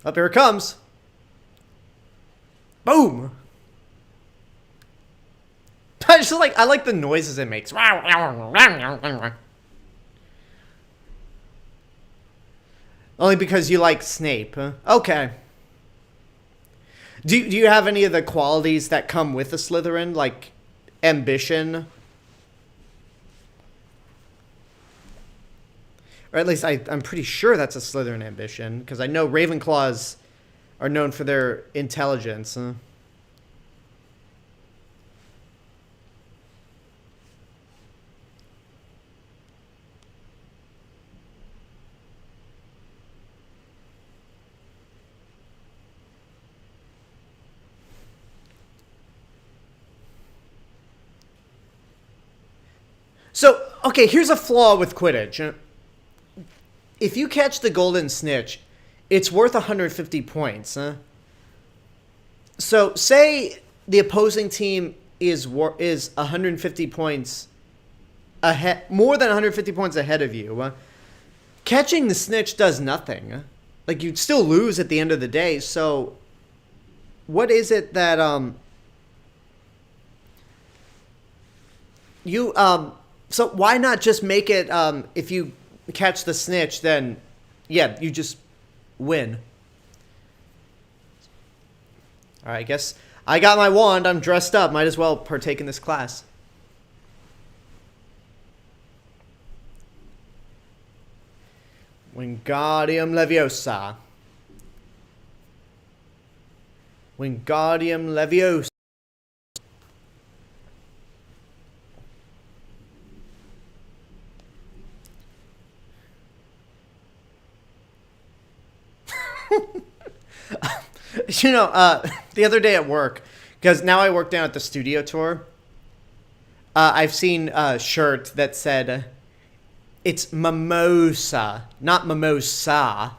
Up here it comes. Boom. I like the noises it makes. Only because you like Snape, huh? Okay. Do you have any of the qualities that come with a Slytherin, like ambition? Or at least I'm pretty sure that's a Slytherin ambition, because I know Ravenclaws are known for their intelligence. Huh? So, okay, here's a flaw with Quidditch. If you catch the golden snitch, it's worth 150 points. So, say the opposing team is 150 points ahead, more than 150 points ahead of you. Catching the snitch does nothing. Like, you'd still lose at the end of the day. So, what is it that so why not just make it if you catch the snitch, then yeah, you just win. All right, I guess I got my wand. I'm dressed up. Might as well partake in this class. Wingardium Leviosa. Wingardium Leviosa. You know, the other day at work, because now I work down at the studio tour, I've seen a shirt that said, it's mimosa, not mimosa.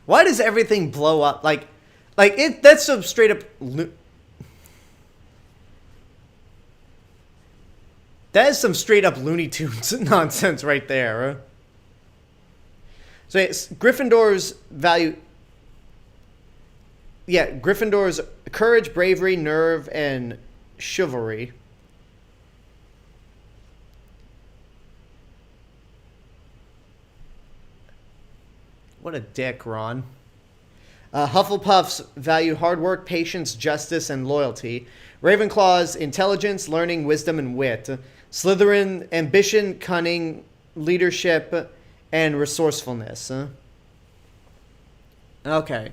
Why does everything blow up? Like it, that's some straight up... That is some straight up Looney Tunes nonsense right there. So it's Gryffindor's value... Yeah, Gryffindor's courage, bravery, nerve, and chivalry. What a dick, Ron. Hufflepuff's value hard work, patience, justice, and loyalty. Ravenclaw's intelligence, learning, wisdom, and wit. Slytherin, ambition, cunning, leadership, and resourcefulness. Okay.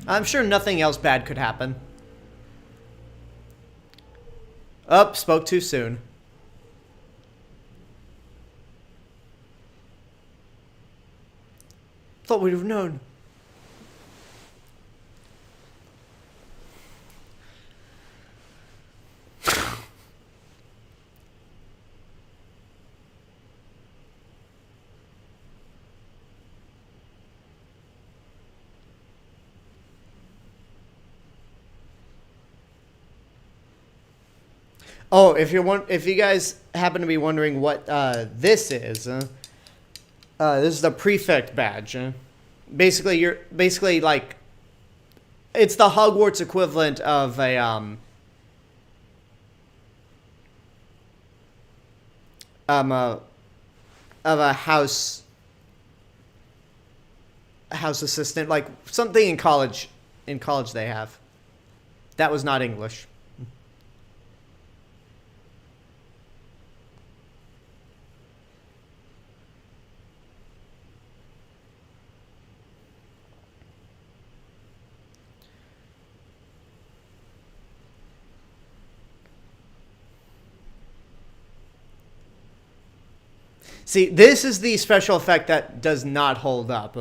I'm sure nothing else bad could happen. Up, spoke too soon. Thought we'd have known. Oh, if you guys happen to be wondering what this is the prefect badge. Basically like, it's the Hogwarts equivalent of a house assistant, like something in college. In college they have. That was not English. See, this is the special effect that does not hold up.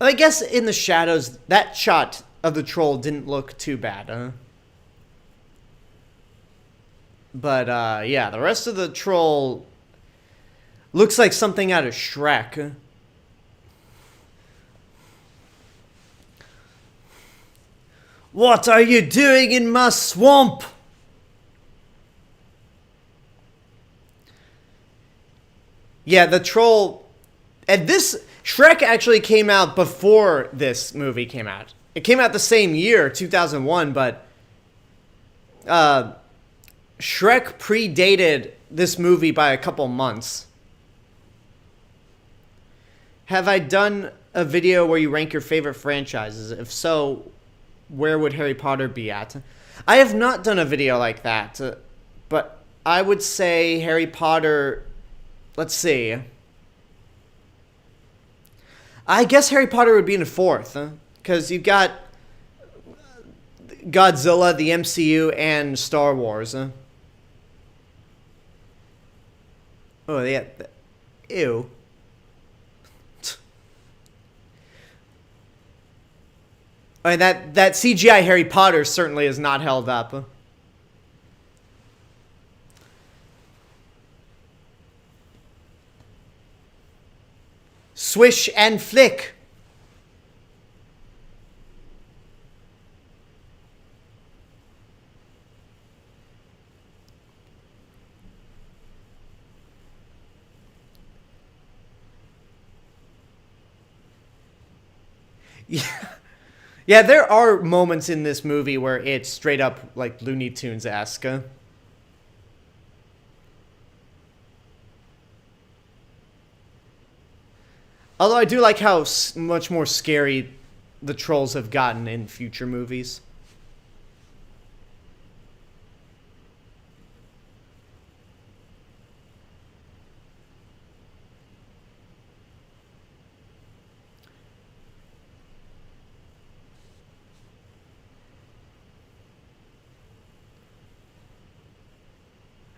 I guess in the shadows, that shot of the troll didn't look too bad. But, yeah, the rest of the troll looks like something out of Shrek. What are you doing in my swamp? Yeah, the troll... And this... Shrek actually came out before this movie came out. It came out the same year, 2001, but... Shrek predated this movie by a couple months. Have I done a video where you rank your favorite franchises? If so, where would Harry Potter be at? I have not done a video like that, but I would say Harry Potter. Let's see. I guess Harry Potter would be in fourth, because you've got Godzilla, the MCU, and Star Wars. Oh, yeah. Ew. I mean, that CGI Harry Potter certainly is not held up. Swish and flick. Yeah. Yeah, there are moments in this movie where it's straight up like Looney Tunes-esque. Although I do like how much more scary the trolls have gotten in future movies.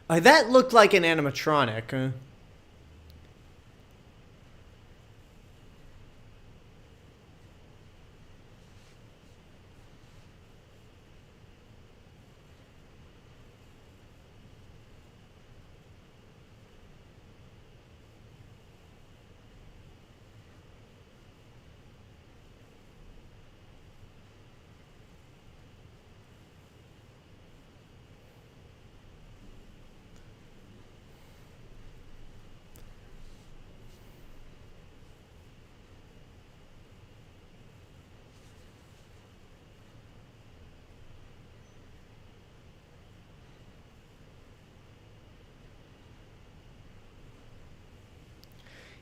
That looked like an animatronic.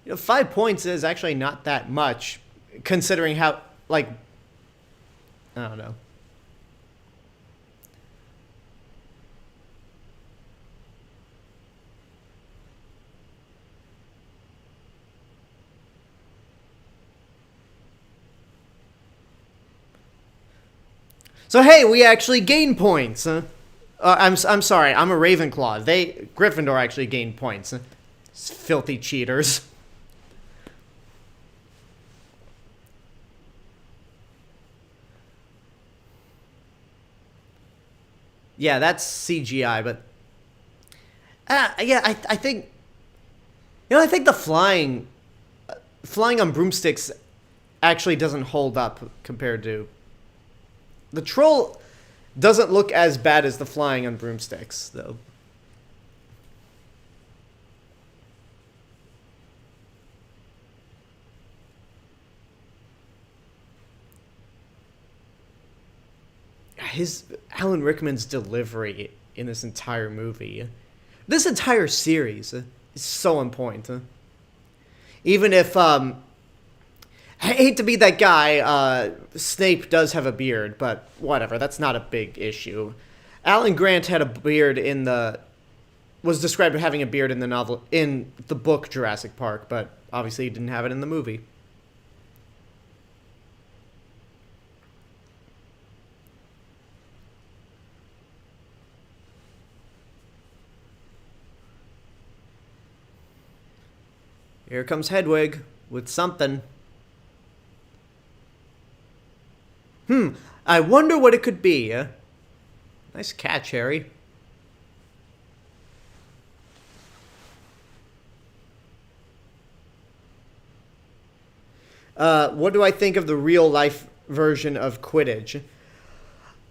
You know, 5 points is actually not that much, considering how, like, I don't know. So hey, we actually gain points. I'm sorry, I'm a Ravenclaw. Gryffindor actually gained points. Filthy cheaters. Yeah, that's CGI, but yeah, I think, you know, I think the flying on broomsticks actually doesn't hold up compared to the troll. Doesn't look as bad as the flying on broomsticks, though. Alan Rickman's delivery in this entire movie, this entire series, is so on point. Even if, I hate to be that guy, Snape does have a beard, but whatever, that's not a big issue. Alan Grant had a beard was described as having a beard in the novel, in the book Jurassic Park, but obviously he didn't have it in the movie. Here comes Hedwig with something. I wonder what it could be. Nice catch, Harry. What do I think of the real-life version of Quidditch?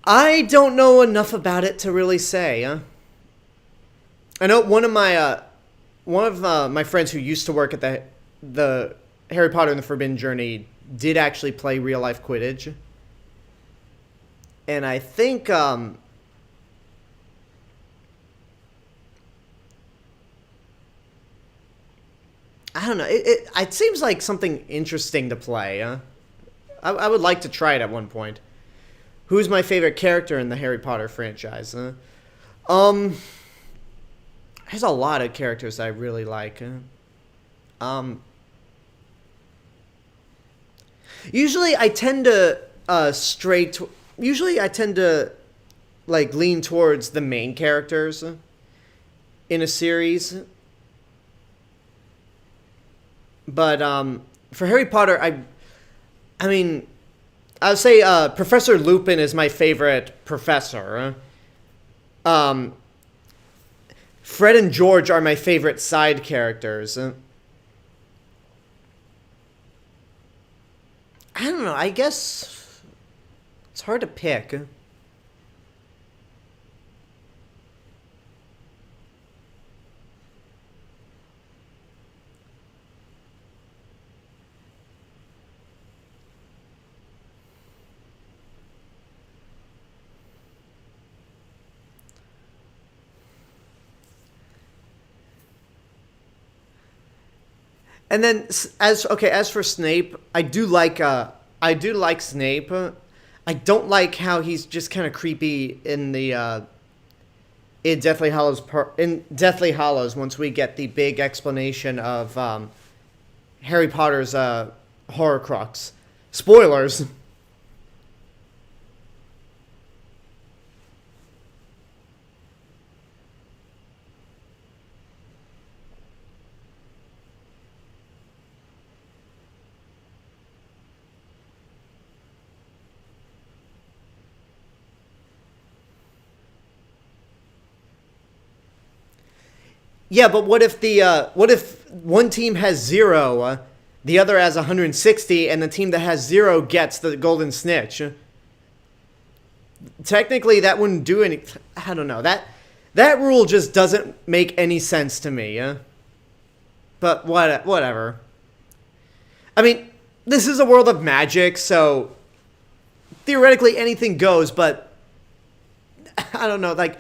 I don't know enough about it to really say. I know one of my friends who used to work at the Harry Potter and the Forbidden Journey did actually play real-life Quidditch. And I think, I don't know, it seems like something interesting to play. I would like to try it at one point. Who's my favorite character in the Harry Potter franchise? Um, there's a lot of characters I really like. Um, usually I tend to Usually I tend to like lean towards the main characters in a series. But for Harry Potter, I mean, I would say Professor Lupin is my favorite professor. Fred and George are my favorite side characters. I don't know. I guess it's hard to pick. And then as for Snape, I do like Snape. I don't like how he's just kind of creepy in the in Deathly Hallows once we get the big explanation of Harry Potter's Horcrux. Spoilers. Yeah, but what if one team has 0, the other has 160, and the team that has 0 gets the golden snitch? Technically, that wouldn't do any. I don't know. That rule just doesn't make any sense to me. But whatever. I mean, this is a world of magic, so theoretically anything goes. But I don't know. Like,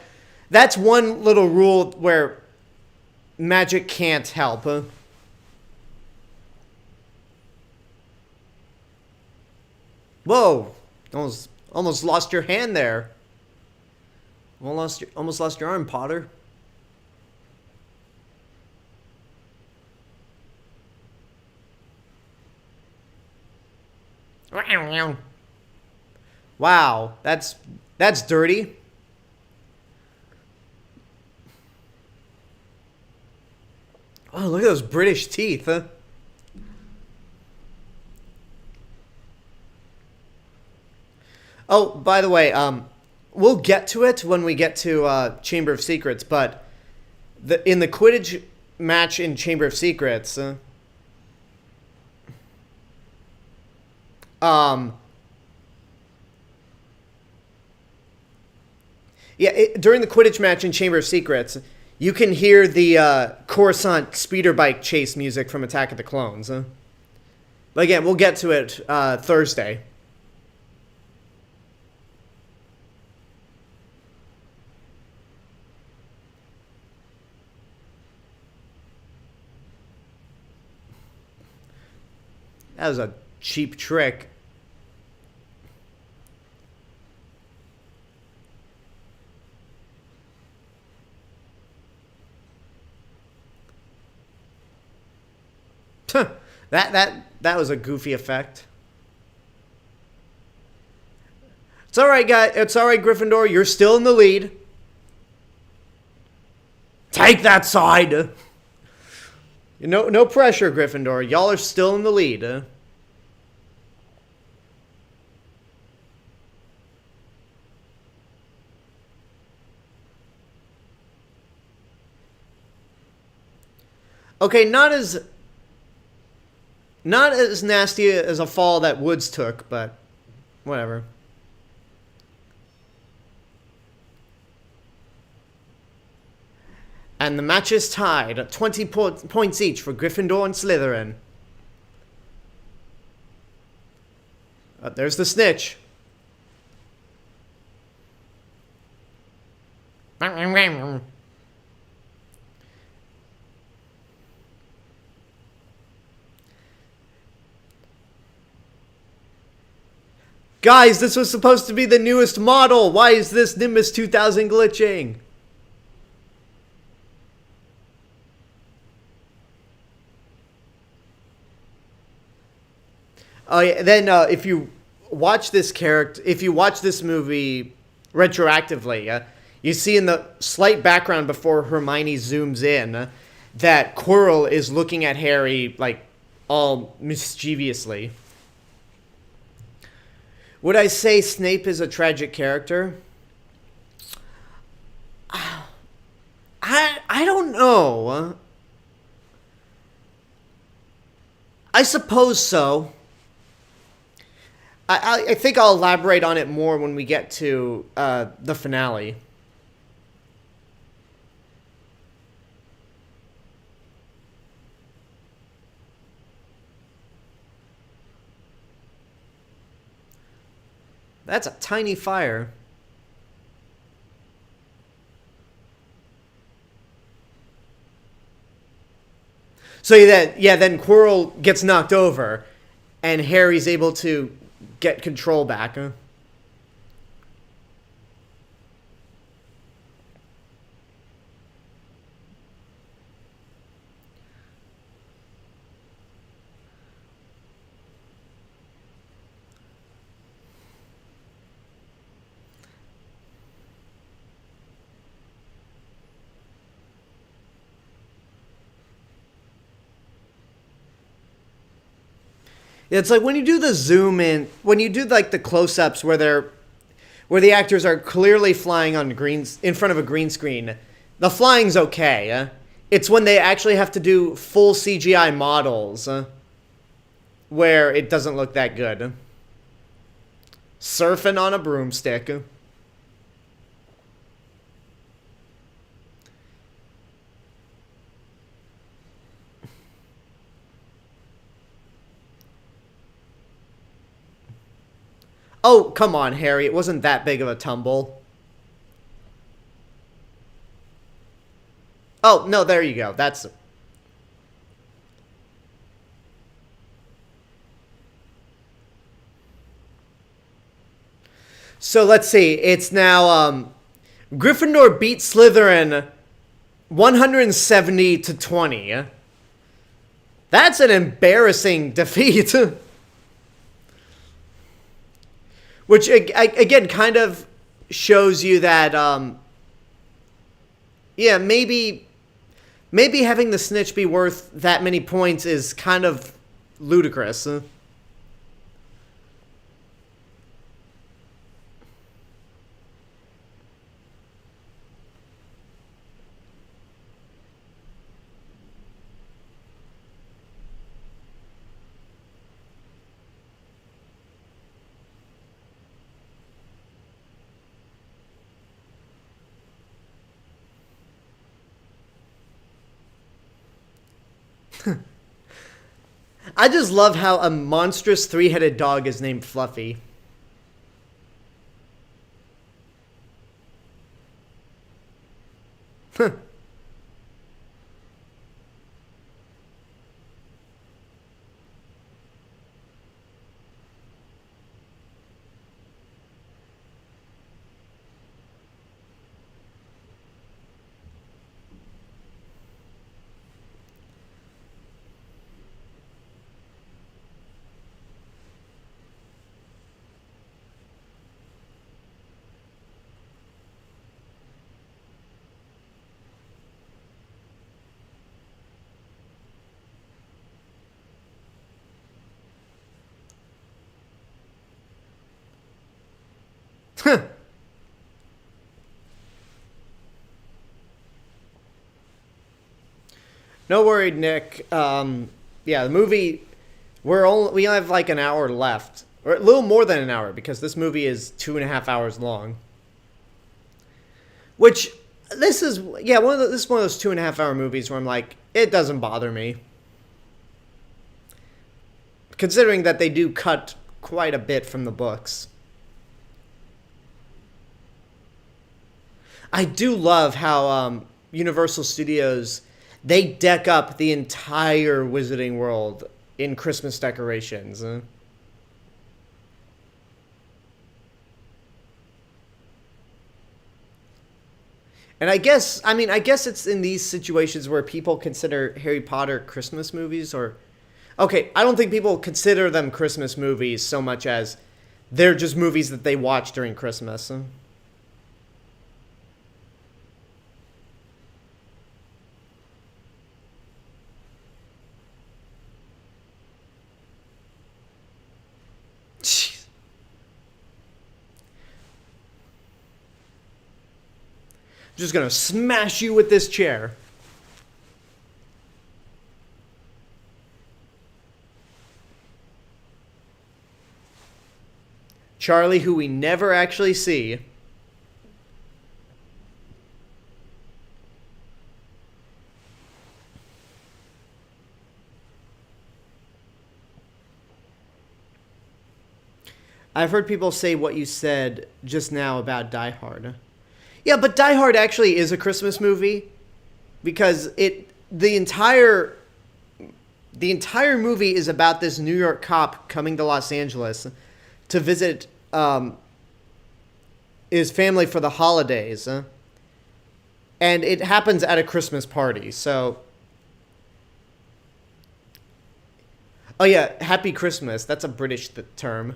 that's one little rule where magic can't help. Whoa! Almost lost your hand there. Almost lost your arm, Potter. Wow, that's dirty. Oh, look at those British teeth. Oh, by the way, we'll get to it when we get to Chamber of Secrets, but in the Quidditch match in Chamber of Secrets, um, during the Quidditch match in Chamber of Secrets, you can hear the Coruscant speeder bike chase music from Attack of the Clones. But again, we'll get to it Thursday. That was a cheap trick. That was a goofy effect. It's all right, guys. It's all right, Gryffindor. You're still in the lead. Take that side. No pressure, Gryffindor. Y'all are still in the lead. Okay, not as nasty as a fall that Woods took, but whatever. And the match is tied at 20 points each for Gryffindor and Slytherin. There's the snitch. Guys, this was supposed to be the newest model. Why is this Nimbus 2000 glitching? Oh yeah. Then if you watch this movie retroactively, you see in the slight background before Hermione zooms in that Quirrell is looking at Harry like all mischievously. Would I say Snape is a tragic character? I don't know. I suppose so. I think I'll elaborate on it more when we get to the finale. That's a tiny fire. So then Quirrell gets knocked over, and Harry's able to get control back. Huh? It's like when you do the zoom in, when you do like the close-ups where the actors are clearly flying on in front of a green screen. The flying's okay. It's when they actually have to do full CGI models where it doesn't look that good. Surfing on a broomstick. Oh, come on, Harry. It wasn't that big of a tumble. Oh, no, there you go. That's... So let's see. It's now, Gryffindor beat Slytherin 170-20. That's an embarrassing defeat. Which, again, kind of shows you that, yeah, maybe having the snitch be worth that many points is kind of ludicrous. I just love how a monstrous three-headed dog is named Fluffy. No worry, Nick. Yeah, the movie. We have like an hour left, or a little more than an hour, because this movie is 2.5 hours long. Which this is one of those 2.5 hour movies where I'm like, it doesn't bother me, considering that they do cut quite a bit from the books. I do love how Universal Studios, they deck up the entire Wizarding World in Christmas decorations. And I guess it's in these situations where people consider Harry Potter Christmas movies, or okay, I don't think people consider them Christmas movies so much as they're just movies that they watch during Christmas. Jeez. I'm just gonna smash you with this chair. Charlie, who we never actually see. I've heard people say what you said just now about Die Hard. Yeah, but Die Hard actually is a Christmas movie because the entire movie is about this New York cop coming to Los Angeles to visit his family for the holidays. And it happens at a Christmas party. So, oh yeah, Happy Christmas. That's a British term.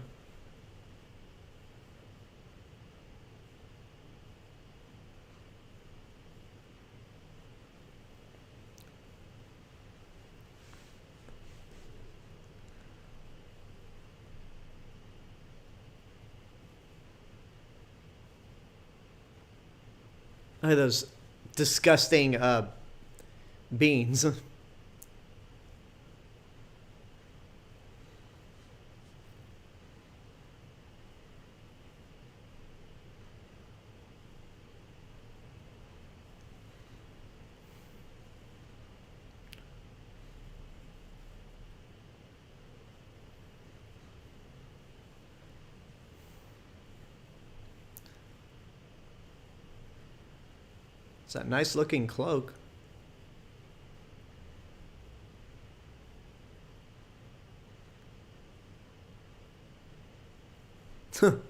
Oh, those disgusting beans. It's a nice looking cloak. The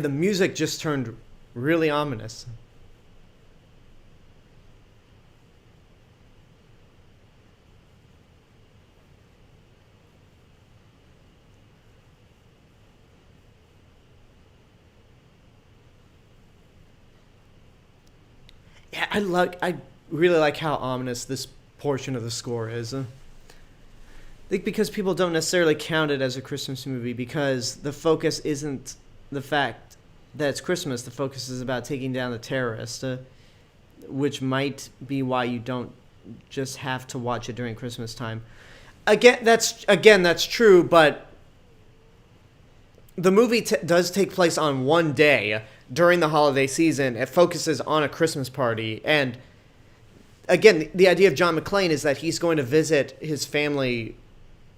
music just turned really ominous. Yeah, I really like how ominous this portion of the score is. I think because people don't necessarily count it as a Christmas movie because the focus isn't the fact that it's Christmas. The focus is about taking down the terrorist, which might be why you don't just have to watch it during Christmas time. That's true, but the movie does take place on one day during the holiday season. It focuses on a Christmas party, and again, the idea of John McClane is that he's going to visit his family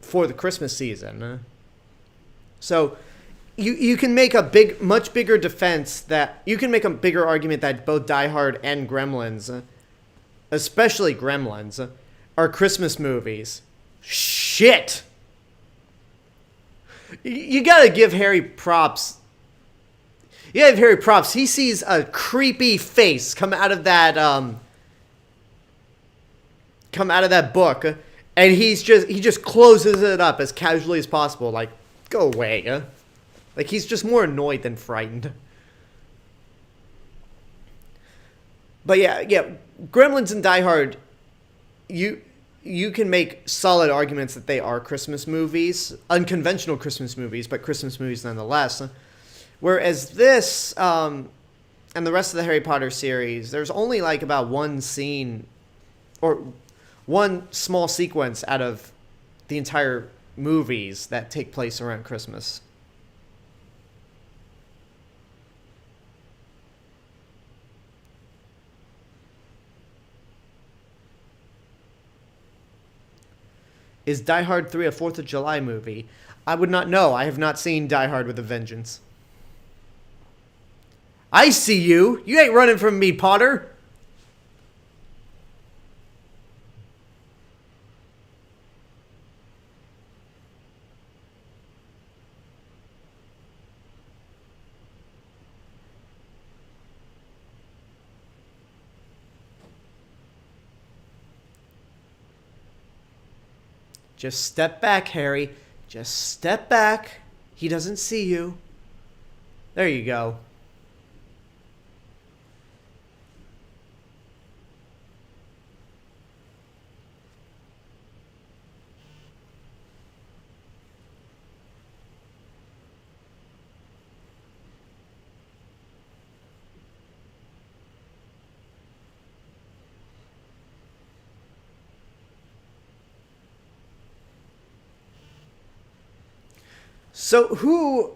for the Christmas season. So you can make a much bigger defense that you can make a bigger argument that both Die Hard and Gremlins, especially Gremlins, are Christmas movies. Shit. You gotta give Harry props. Yeah, Harry props. He sees a creepy face come out of that book, and he just closes it up as casually as possible. Like, go away. Like he's just more annoyed than frightened. But yeah, Gremlins and Die Hard, you can make solid arguments that they are Christmas movies, unconventional Christmas movies, but Christmas movies nonetheless. Whereas this, and the rest of the Harry Potter series, there's only like about one scene, or one small sequence out of the entire movies that take place around Christmas. Is Die Hard 3 a 4th of July movie? I would not know. I have not seen Die Hard with a Vengeance. I see you. You ain't running from me, Potter. Just step back, Harry. Just step back. He doesn't see you. There you go. So who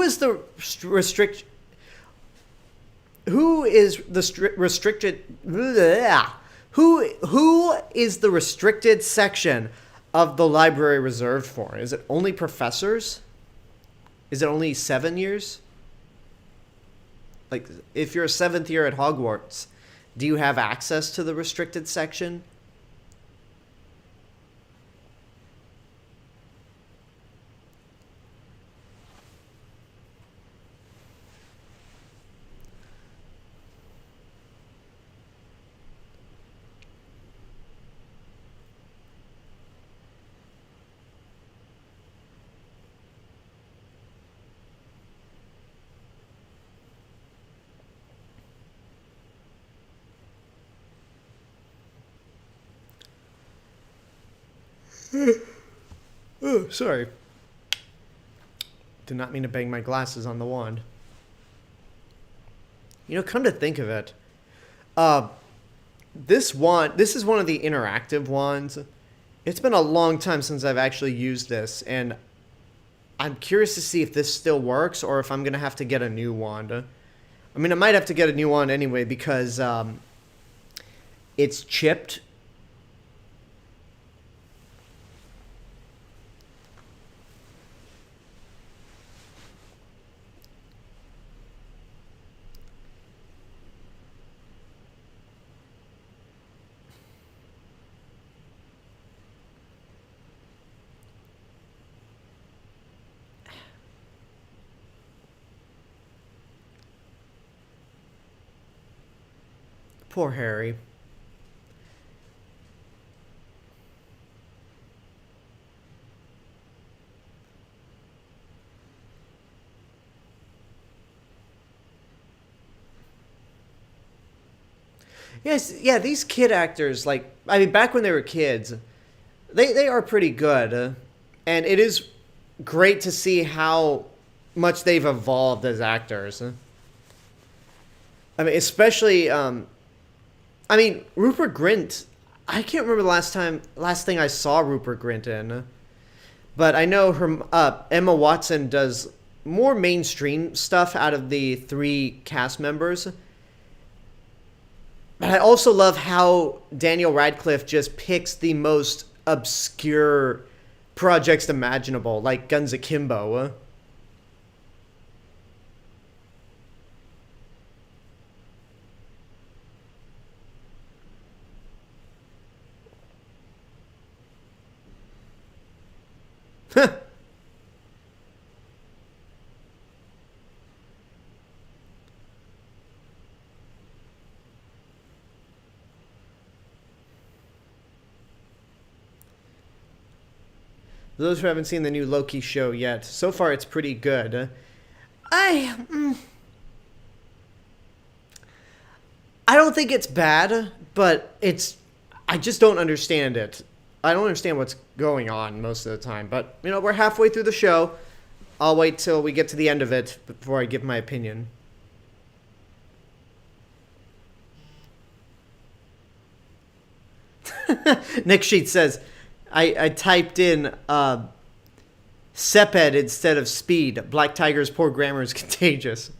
is the restrict? Who is the restricted? Bleh, who is the restricted section of the library reserved for? Is it only professors? Is it only 7 years? Like, if you're a 7th year at Hogwarts, do you have access to the restricted section? Oh, sorry. Did not mean to bang my glasses on the wand. You know, come to think of it, this wand, this is one of the interactive wands. It's been a long time since I've actually used this, and I'm curious to see if this still works or if I'm going to have to get a new wand. I mean, I might have to get a new wand anyway because it's chipped. Poor Harry. Yes, yeah, these kid actors, like, I mean, back when they were kids, they are pretty good. And it is great to see how much they've evolved as actors. I mean, especially, I mean, Rupert Grint, I can't remember the last thing I saw Rupert Grint in. But I know her, Emma Watson does more mainstream stuff out of the 3 cast members. But I also love how Daniel Radcliffe just picks the most obscure projects imaginable, like Guns Akimbo. Those who haven't seen the new Loki show yet, so far it's pretty good. I don't think it's bad, but I just don't understand it. I don't understand what's going on most of the time. But, you know, we're halfway through the show. I'll wait till we get to the end of it before I give my opinion. Nick Sheet says, I typed in Seped instead of speed. Black Tiger's poor grammar is contagious.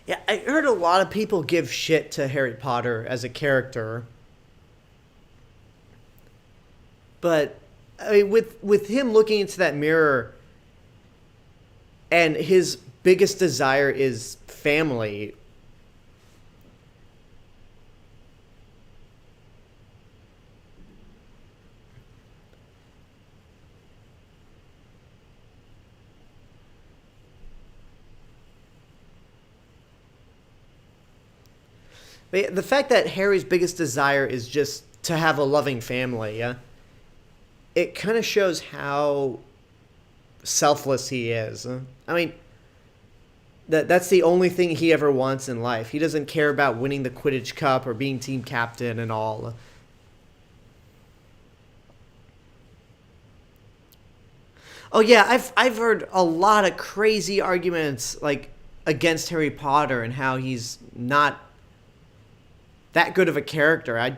Yeah, I heard a lot of people give shit to Harry Potter as a character. But I mean, with him looking into that mirror and his biggest desire is family. The fact that Harry's biggest desire is just to have a loving family, it kind of shows how selfless he is. I mean, that's the only thing he ever wants in life. He doesn't care about winning the Quidditch Cup or being team captain and all. Oh yeah, I've heard a lot of crazy arguments like against Harry Potter and how he's not that good of a character. I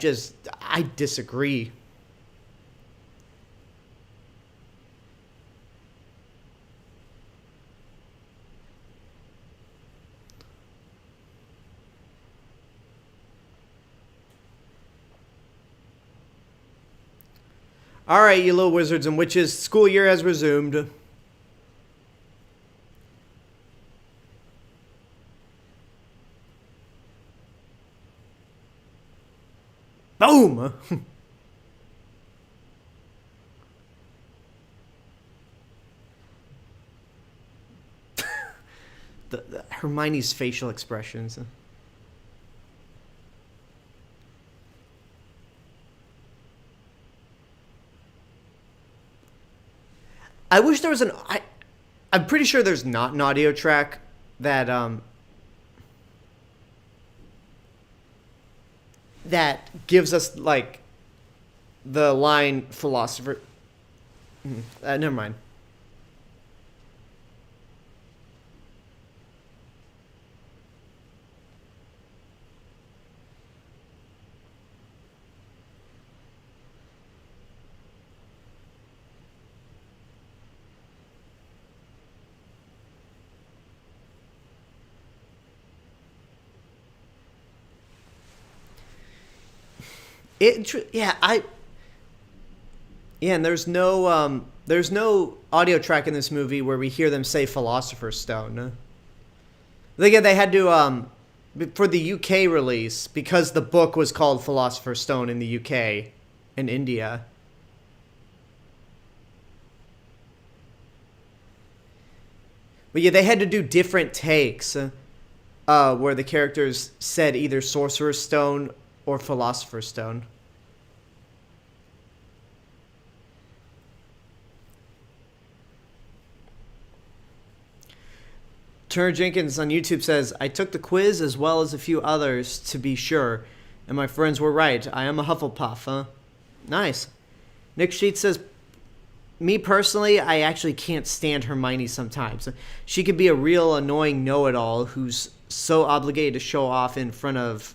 disagree. All right, you little wizards and witches, school year has resumed. Boom! the Hermione's facial expressions. I wish there was I'm pretty sure there's not an audio track that gives us like the line philosopher. Never mind. And there's no audio track in this movie where we hear them say Philosopher's Stone. Again, they had to for the UK release because the book was called Philosopher's Stone in the UK and India. But yeah, they had to do different takes where the characters said either Sorcerer's Stone or Philosopher's Stone. Turner Jenkins on YouTube says, I took the quiz as well as a few others to be sure, and my friends were right. I am a Hufflepuff, huh? Nice. Nick Sheets says, me personally, I actually can't stand Hermione sometimes. She could be a real annoying know-it-all who's so obligated to show off in front of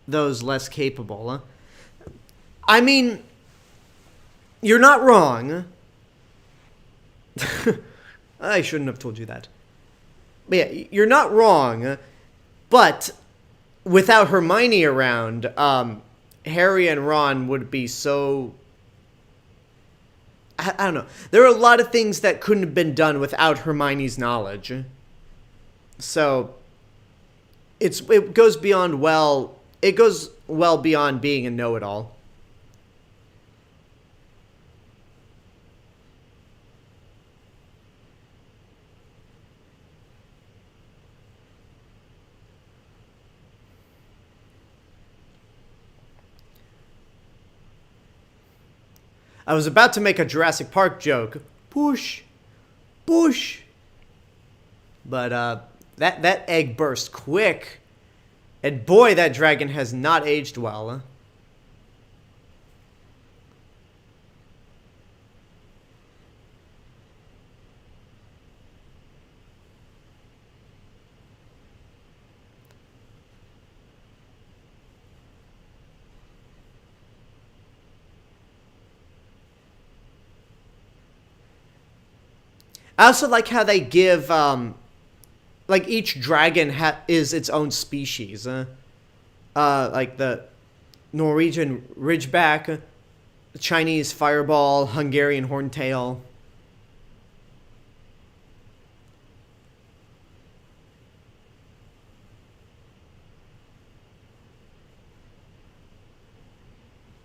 those less capable. Huh? I mean, you're not wrong. I shouldn't have told you that. But yeah, you're not wrong. But without Hermione around, Harry and Ron would be so... I don't know. There are a lot of things that couldn't have been done without Hermione's knowledge. So it goes beyond it goes well beyond being a know-it-all. I was about to make a Jurassic Park joke. Push. Push. But that egg burst quick. And boy, that dragon has not aged well. I also like how they give like each dragon is its own species. Like the Norwegian Ridgeback, the Chinese Fireball, Hungarian Horntail.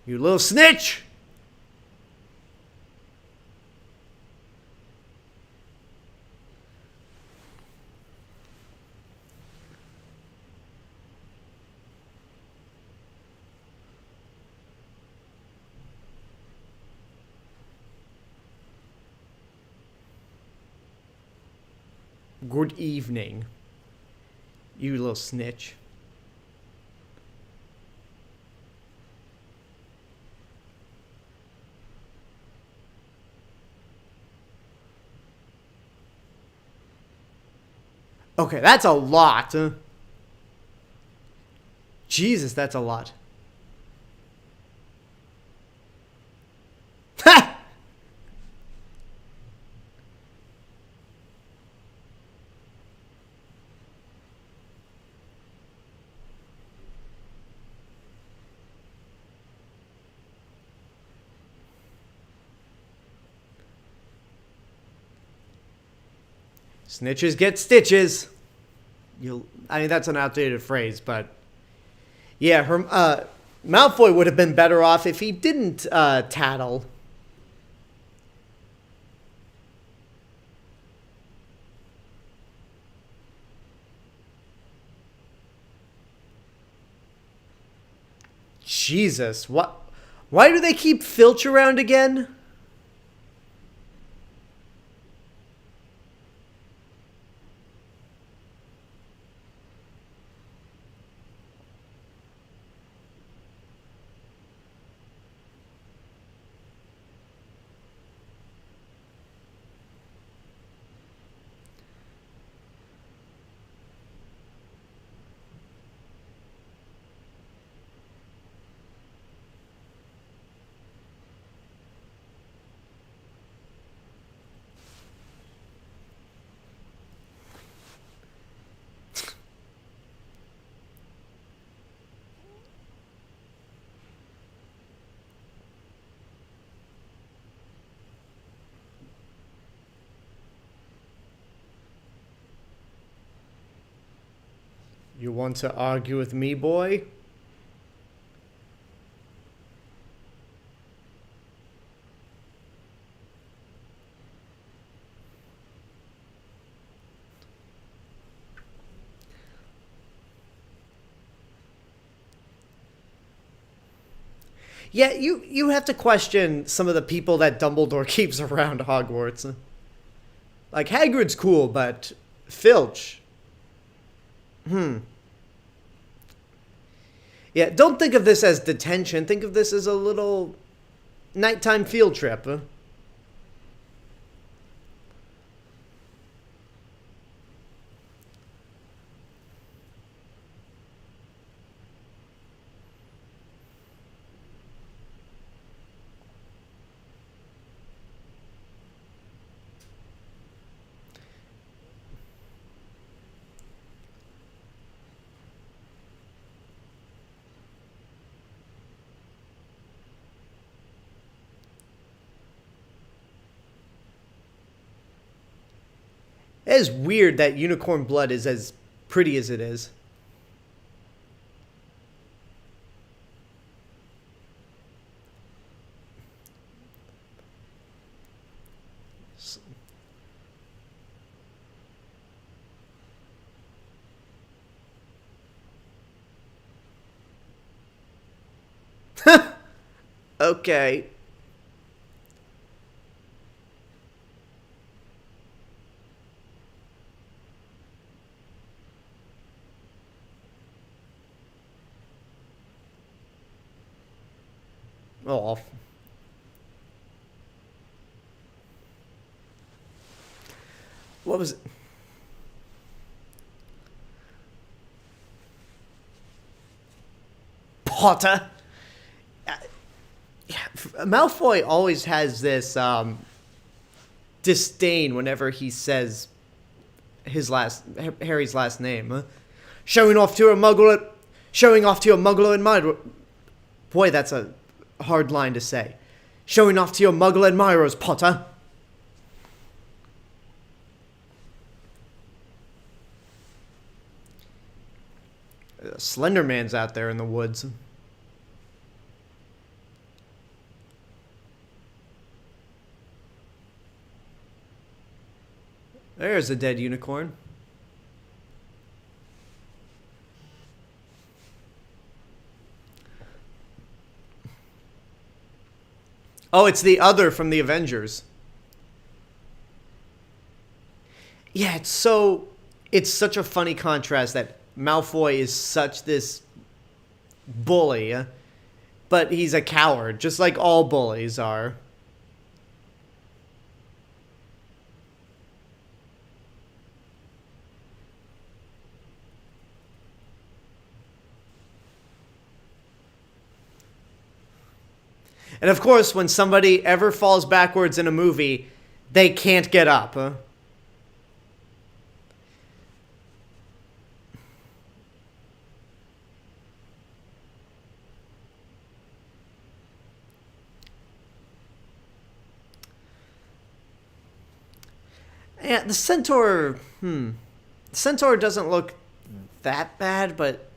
You little snitch! Good evening, you little snitch. Okay, that's a lot. Jesus, that's a lot. Ha! Snitches get stitches. I mean, that's an outdated phrase, but yeah, Malfoy would have been better off if he didn't tattle. Jesus, what? Why do they keep Filch around again? You want to argue with me, boy? Yeah, you have to question some of the people that Dumbledore keeps around Hogwarts. Like, Hagrid's cool, but Filch... Yeah, don't think of this as detention. Think of this as a little nighttime field trip. It is weird that unicorn blood is as pretty as it is. Okay. Oh. What was it? Potter? Malfoy always has this disdain whenever he says Harry's last name. Huh? Showing off to a muggle admirer. Boy, that's a hard line to say. Showing off to your muggle admirers, Potter. Slender Man's out there in the woods. There's a dead unicorn. Oh, it's the other from the Avengers. Yeah, it's such a funny contrast that Malfoy is such this bully, but he's a coward, just like all bullies are. And of course, when somebody ever falls backwards in a movie, they can't get up. Yeah, the Centaur... The Centaur doesn't look that bad, but...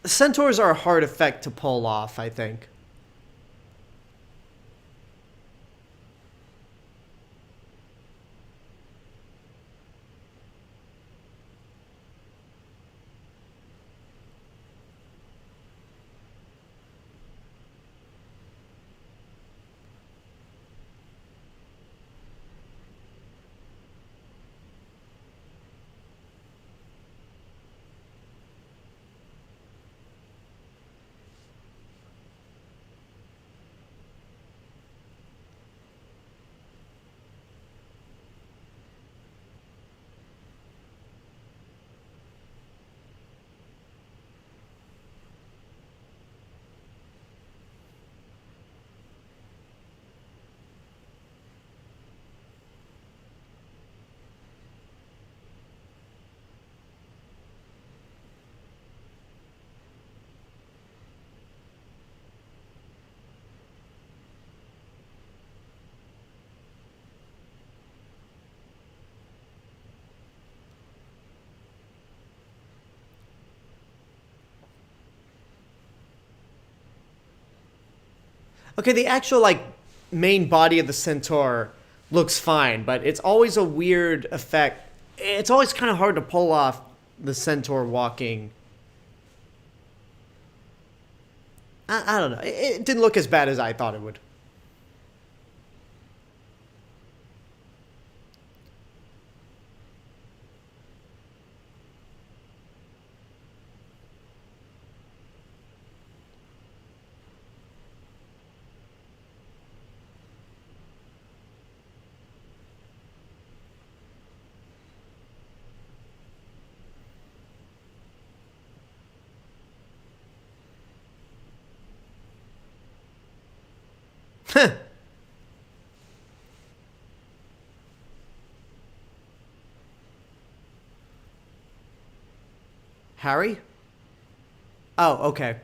Centaurs are a hard effect to pull off, I think. Okay, the actual, main body of the Centaur looks fine, but it's always a weird effect. It's always kind of hard to pull off the Centaur walking. I don't know. It didn't look as bad as I thought it would. Harry? Oh, okay.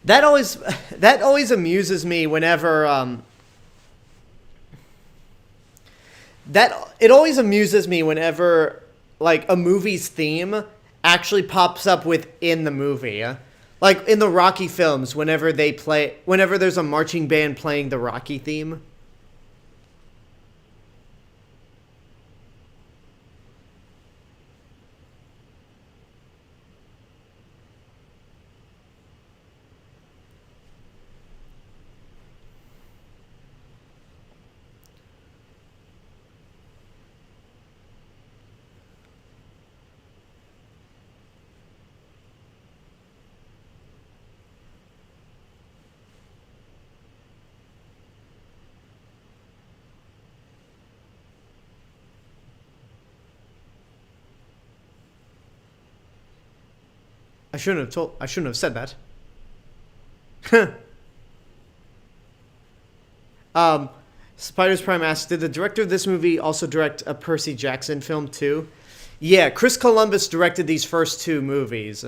That always amuses me whenever it always amuses me whenever a movie's theme actually pops up within the movie. Like in the Rocky films, whenever there's a marching band playing the Rocky theme. I shouldn't have said that. Spiders Prime asks, did the director of this movie also direct a Percy Jackson film too? Yeah, Chris Columbus directed these first two movies.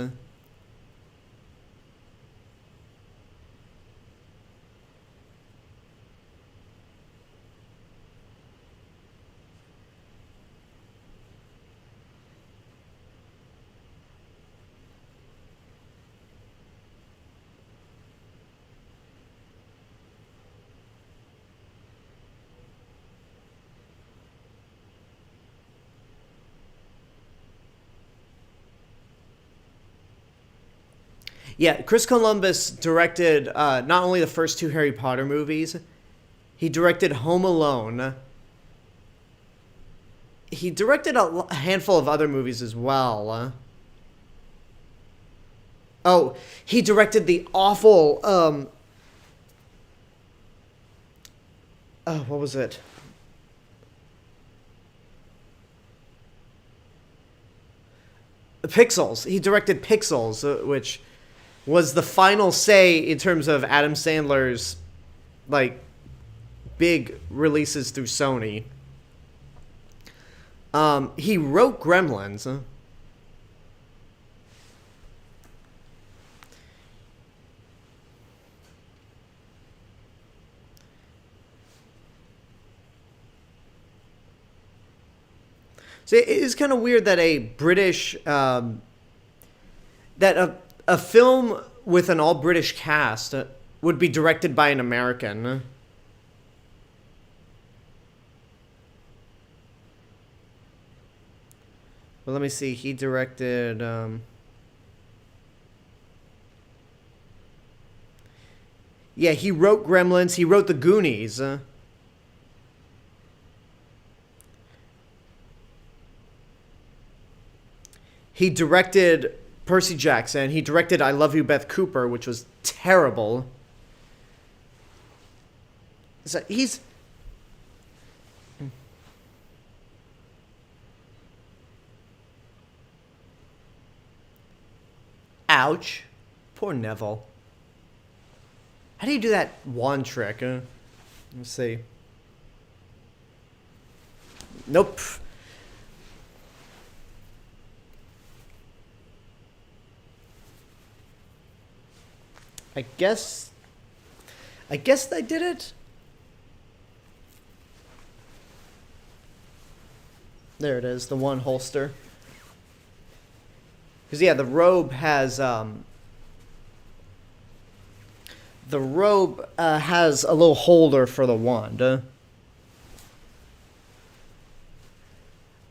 Yeah, Chris Columbus directed not only the first two Harry Potter movies, he directed Home Alone. He directed a handful of other movies as well. Oh, he directed the awful, what was it? Pixels. He directed Pixels, which was the final say in terms of Adam Sandler's, like, big releases through Sony. He wrote Gremlins. So it is kind of weird that a British, that a film with an all British cast would be directed by an American. Well, let me see. He directed. Yeah, he wrote Gremlins. He wrote The Goonies. He directed Percy Jackson. He directed I Love You, Beth Cooper, which was terrible. So he's... Ouch. Poor Neville. How do you do that wand trick? Let's see. Nope. I guess I did it. There it is, the one holster. Because yeah, the robe has a little holder for the wand.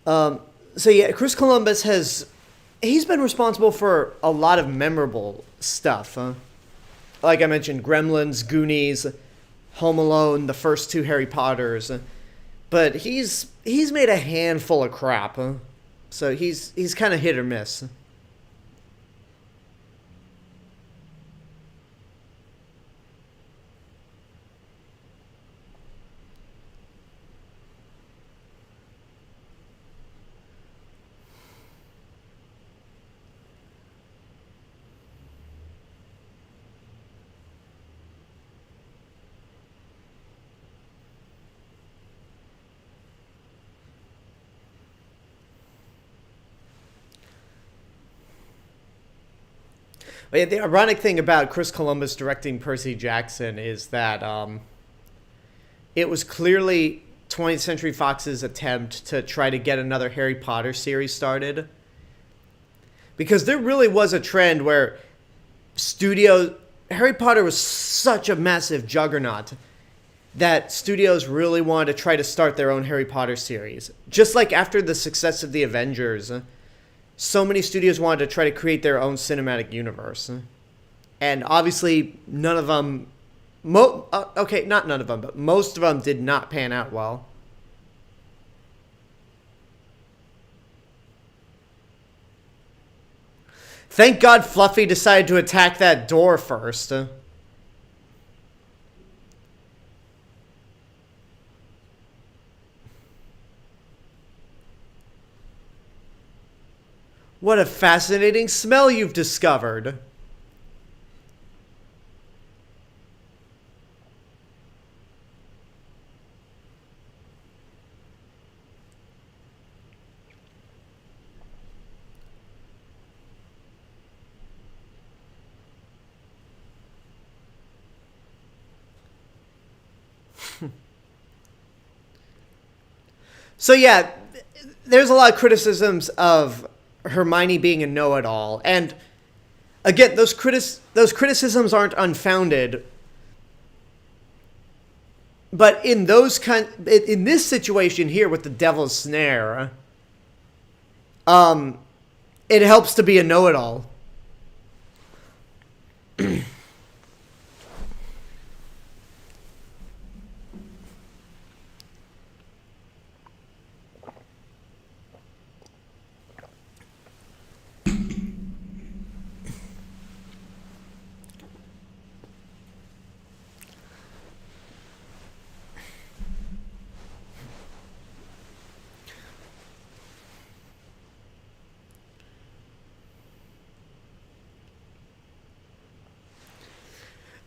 So yeah, Chris Columbus he's been responsible for a lot of memorable stuff. Like I mentioned, Gremlins, Goonies, Home Alone, the first two Harry Potters. But he's made a handful of crap. So he's kind of hit or miss. But yeah, the ironic thing about Chris Columbus directing Percy Jackson is that it was clearly 20th Century Fox's attempt to try to get another Harry Potter series started. Because there really was a trend where Harry Potter was such a massive juggernaut that studios really wanted to try to start their own Harry Potter series. Just like after the success of the Avengers, so many studios wanted to try to create their own cinematic universe. And obviously, none of them... okay, not none of them, but most of them did not pan out well. Thank God Fluffy decided to attack that door first. What a fascinating smell you've discovered. So yeah, there's a lot of criticisms of Hermione being a know-it-all, and again, those criticisms aren't unfounded. But in this situation here with the Devil's Snare, it helps to be a know-it-all.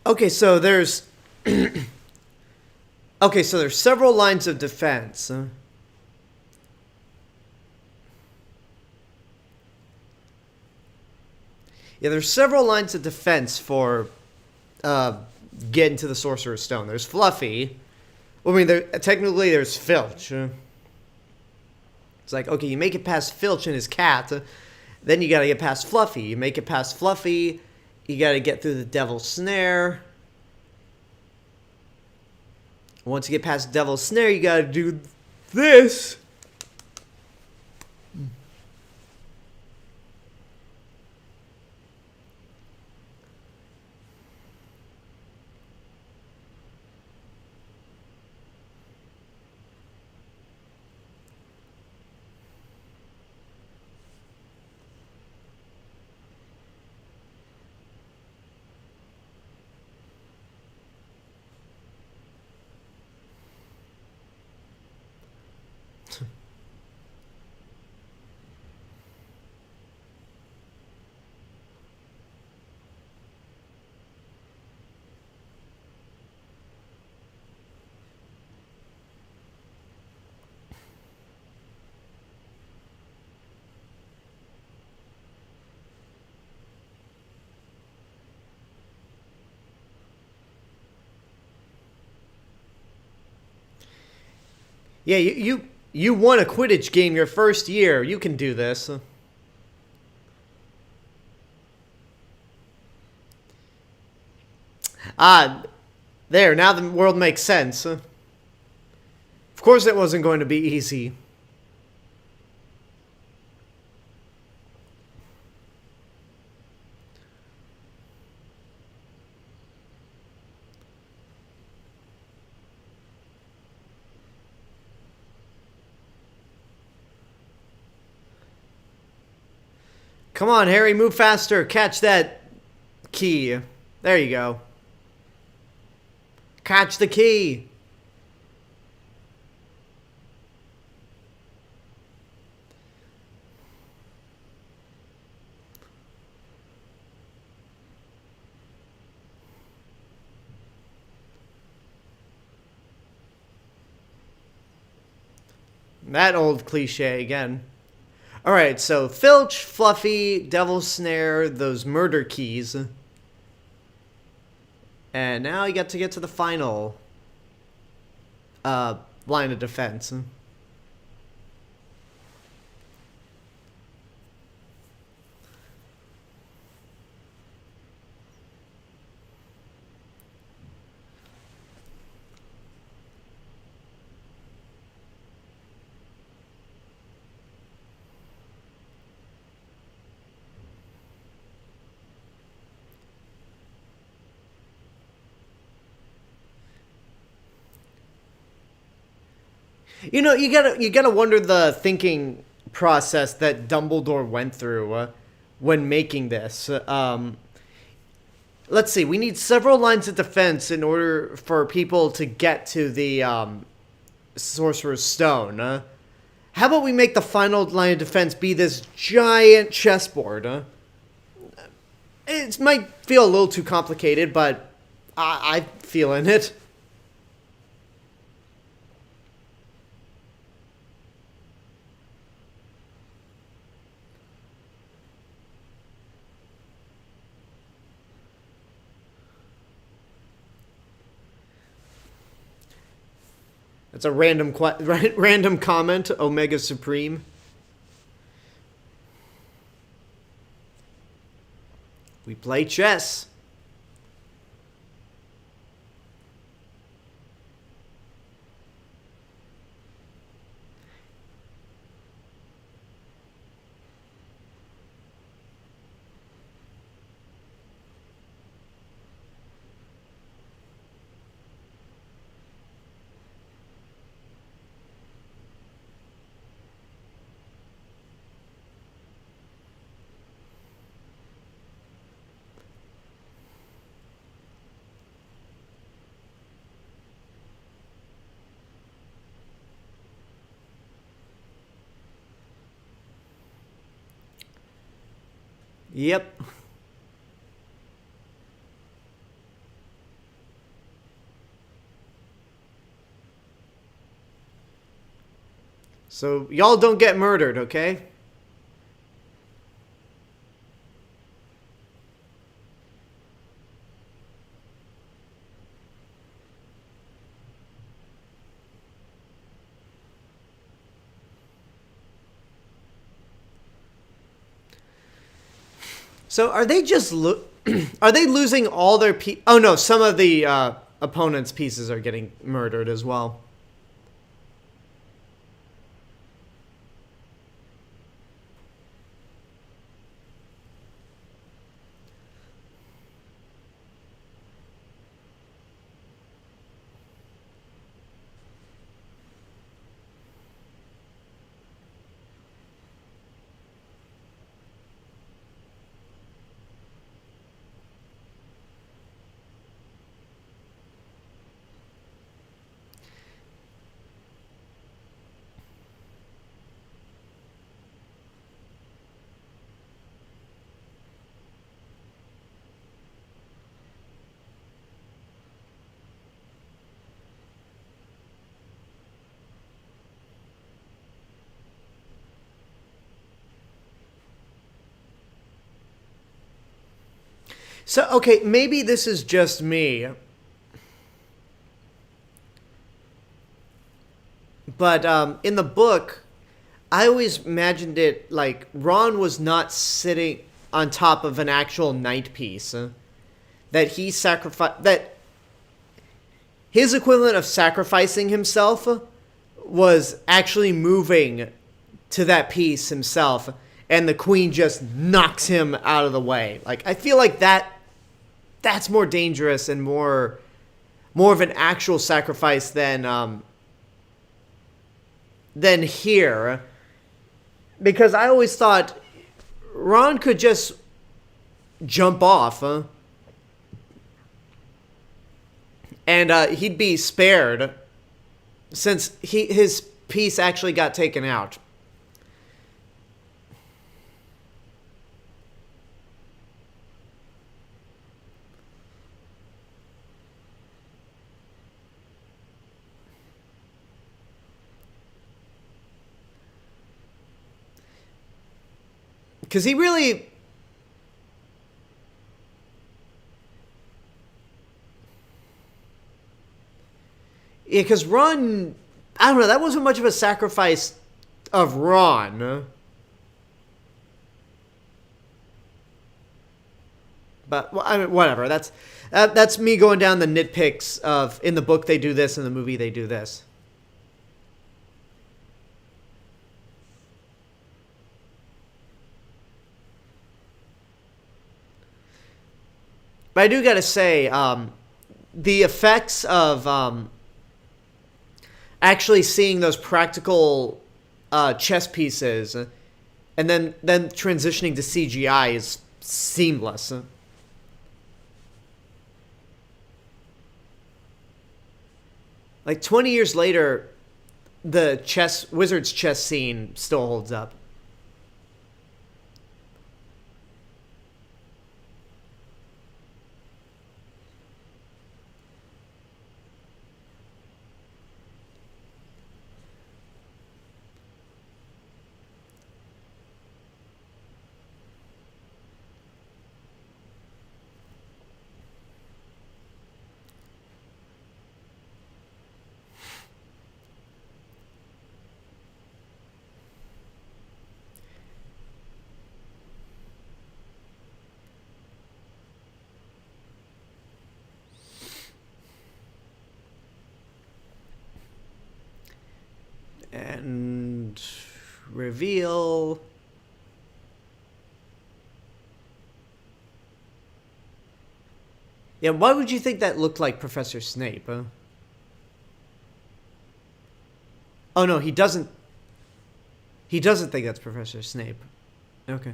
Okay, so there's several lines of defense. Yeah, there's several lines of defense for getting to the Sorcerer's Stone. There's Fluffy. Well, I mean, technically there's Filch. It's like, okay, you make it past Filch and his cat, then you gotta get past Fluffy. You make it past Fluffy, you gotta get through the Devil's Snare. Once you get past Devil's Snare, you gotta do this. Yeah, you won a Quidditch game your first year. You can do this. There, now the world makes sense. Of course it wasn't going to be easy. Come on, Harry, move faster. Catch that key. There you go. Catch the key. That old cliche again. Alright, so Filch, Fluffy, Devil's Snare, those murder keys. And now you get to the final line of defense. You know, you gotta wonder the thinking process that Dumbledore went through when making this. Let's see. We need several lines of defense in order for people to get to the Sorcerer's Stone. How about we make the final line of defense be this giant chessboard? Huh? It might feel a little too complicated, but I'm feeling it. That's a random comment, Omega Supreme. We play chess. Yep. So y'all don't get murdered, okay? So are they just are they losing all their Oh no, some of the opponents' pieces are getting murdered as well. So, okay, maybe this is just me. But in the book, I always imagined it like Ron was not sitting on top of an actual knight piece. That he sacrificed... That his equivalent of sacrificing himself was actually moving to that piece himself. And the queen just knocks him out of the way. Like, I feel like that's more dangerous and more of an actual sacrifice than here, because I always thought Ron could just jump off, and he'd be spared since his piece actually got taken out. Because he really... Yeah, because Ron... I don't know, that wasn't much of a sacrifice of Ron. But, well, I mean, whatever. That's me going down the nitpicks of, in the book they do this, in the movie they do this. But I do gotta say, the effects of actually seeing those practical chess pieces and then transitioning to CGI is seamless. Like 20 years later, the chess wizard's chess scene still holds up. And reveal. Yeah, why would you think that looked like Professor Snape, huh? Oh no, he doesn't. He doesn't think that's Professor Snape. Okay.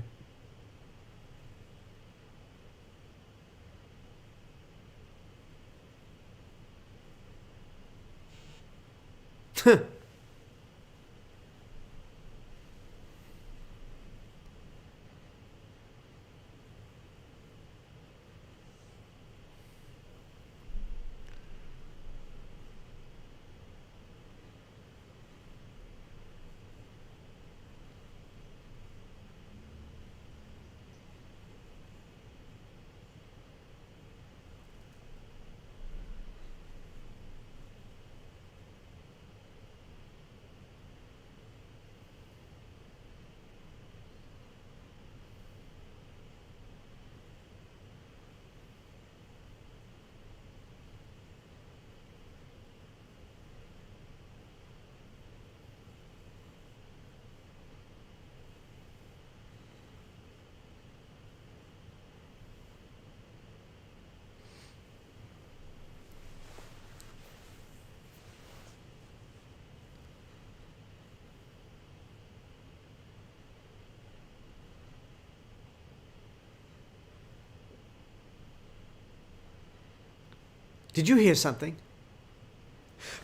Did you hear something?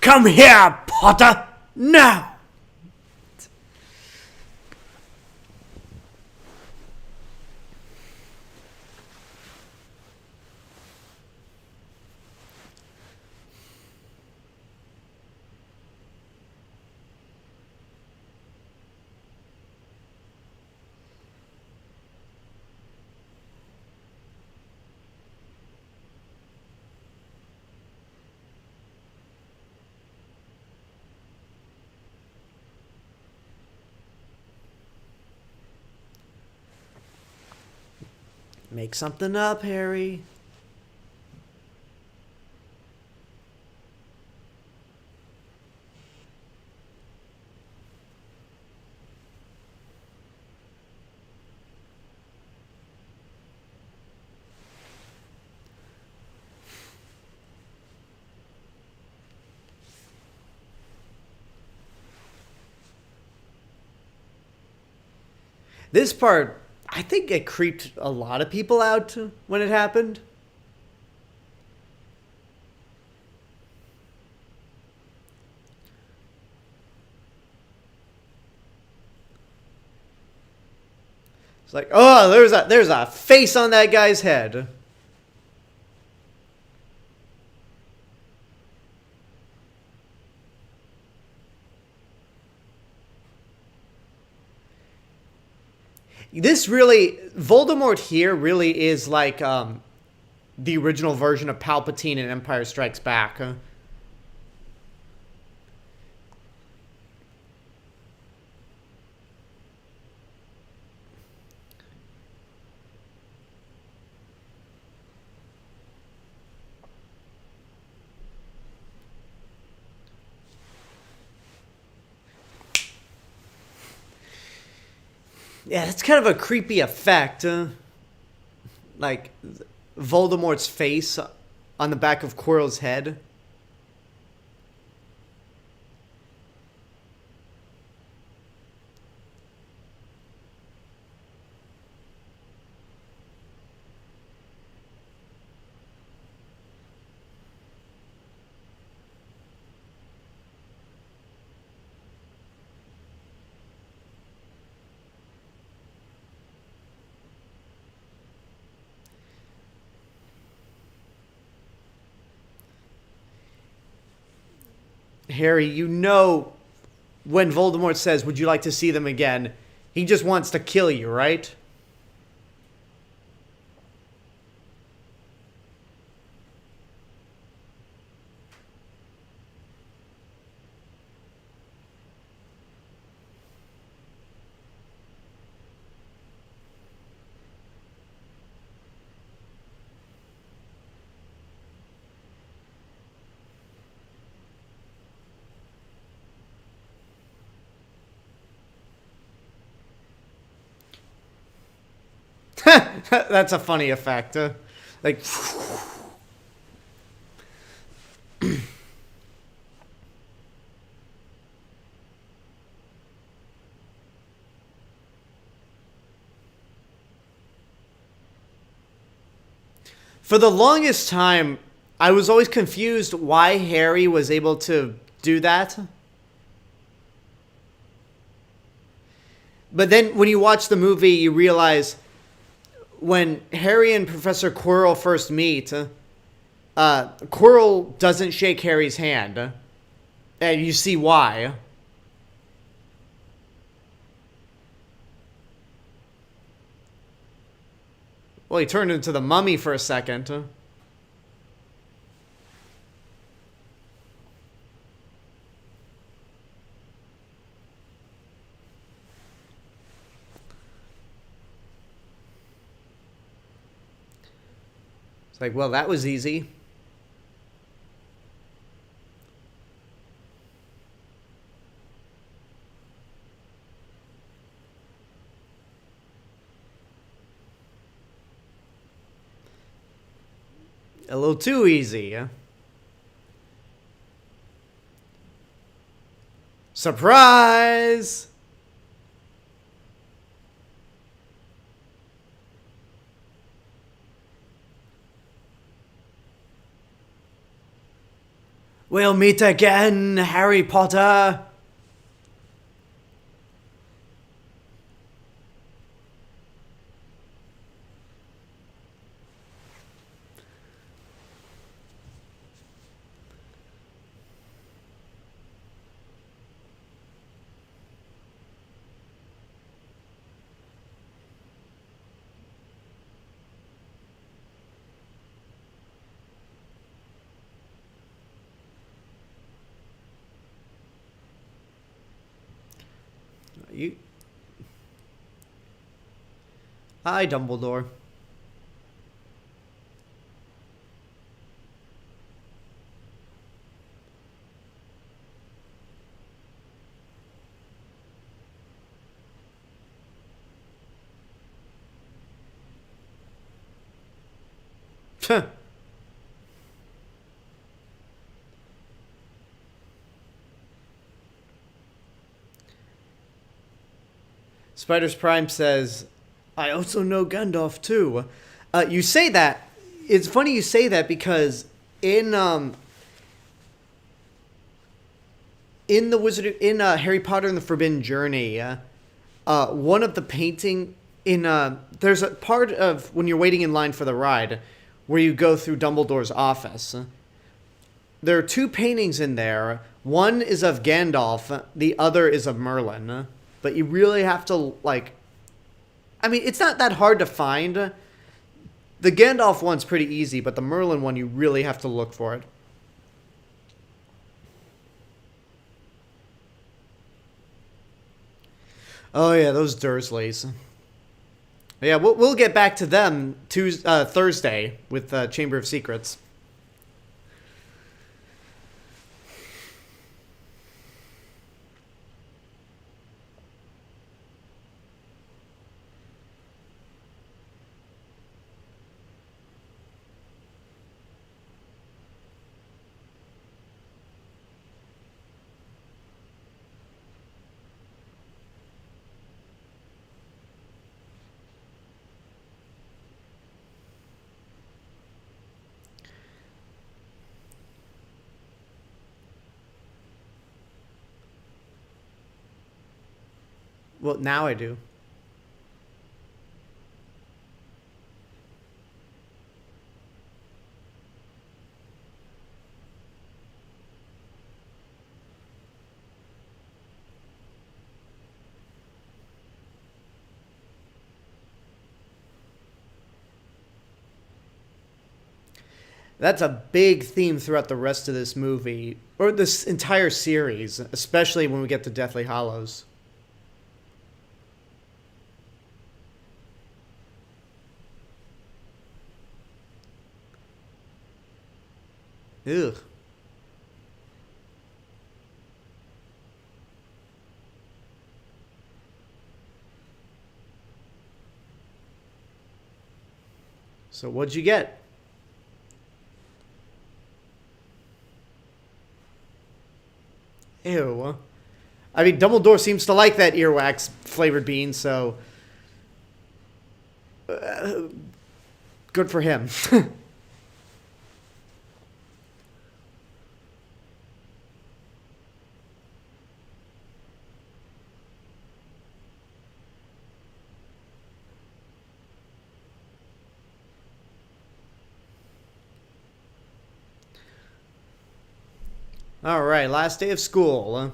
Come here, Potter! Now! Make something up, Harry. This part, I think it creeped a lot of people out when it happened. It's like, oh, there's a face on that guy's head. This really, Voldemort here really is like the original version of Palpatine in Empire Strikes Back. Huh? Yeah, that's kind of a creepy effect. Like Voldemort's face on the back of Quirrell's head. Harry, you know, when Voldemort says, "Would you like to see them again?" he just wants to kill you, right? That's a funny effect. Like, for the longest time, I was always confused why Harry was able to do that. But then when you watch the movie, you realize when Harry and Professor Quirrell first meet, Quirrell doesn't shake Harry's hand. And you see why. Well, he turned into the mummy for a second. It's like, well, that was easy. A little too easy, huh? Surprise! We'll meet again, Harry Potter. You. Hi, Dumbledore. Spiders Prime says, I also know Gandalf too. You say that. It's funny you say that because in Harry Potter and the Forbidden Journey, one of the painting there's a part of when you're waiting in line for the ride where you go through Dumbledore's office. There are two paintings in there. One is of Gandalf, the other is of Merlin. But you really have to, it's not that hard to find. The Gandalf one's pretty easy, but the Merlin one, you really have to look for it. Oh, yeah, those Dursleys. Yeah, we'll get back to them Thursday with Chamber of Secrets. Well, now I do. That's a big theme throughout the rest of this movie, or this entire series, especially when we get to Deathly Hallows. Ugh. So what'd you get? Ew. I mean, Dumbledore seems to like that earwax flavored bean, so good for him. All right, last day of school.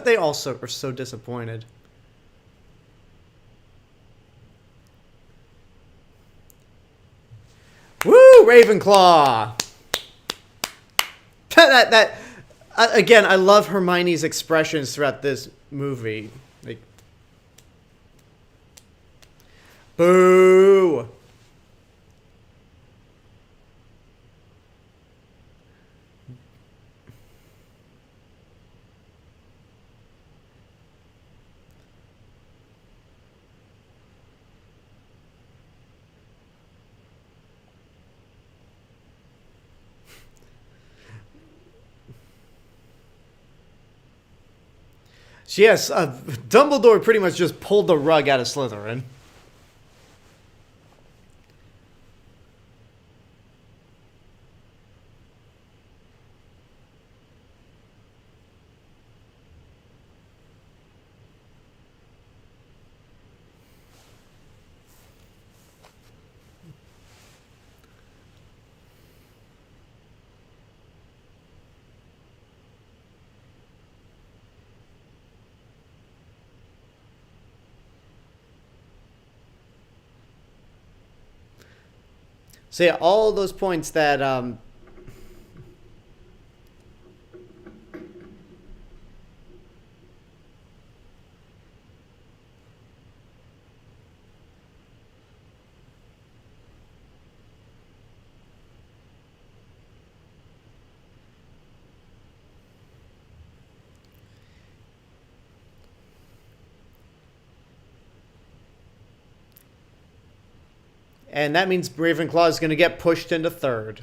They also are so disappointed. Woo, Ravenclaw! Again, I love Hermione's expressions throughout this movie. Like, boo! Yes, Dumbledore pretty much just pulled the rug out of Slytherin. So yeah, all those points that and that means Ravenclaw is going to get pushed into third.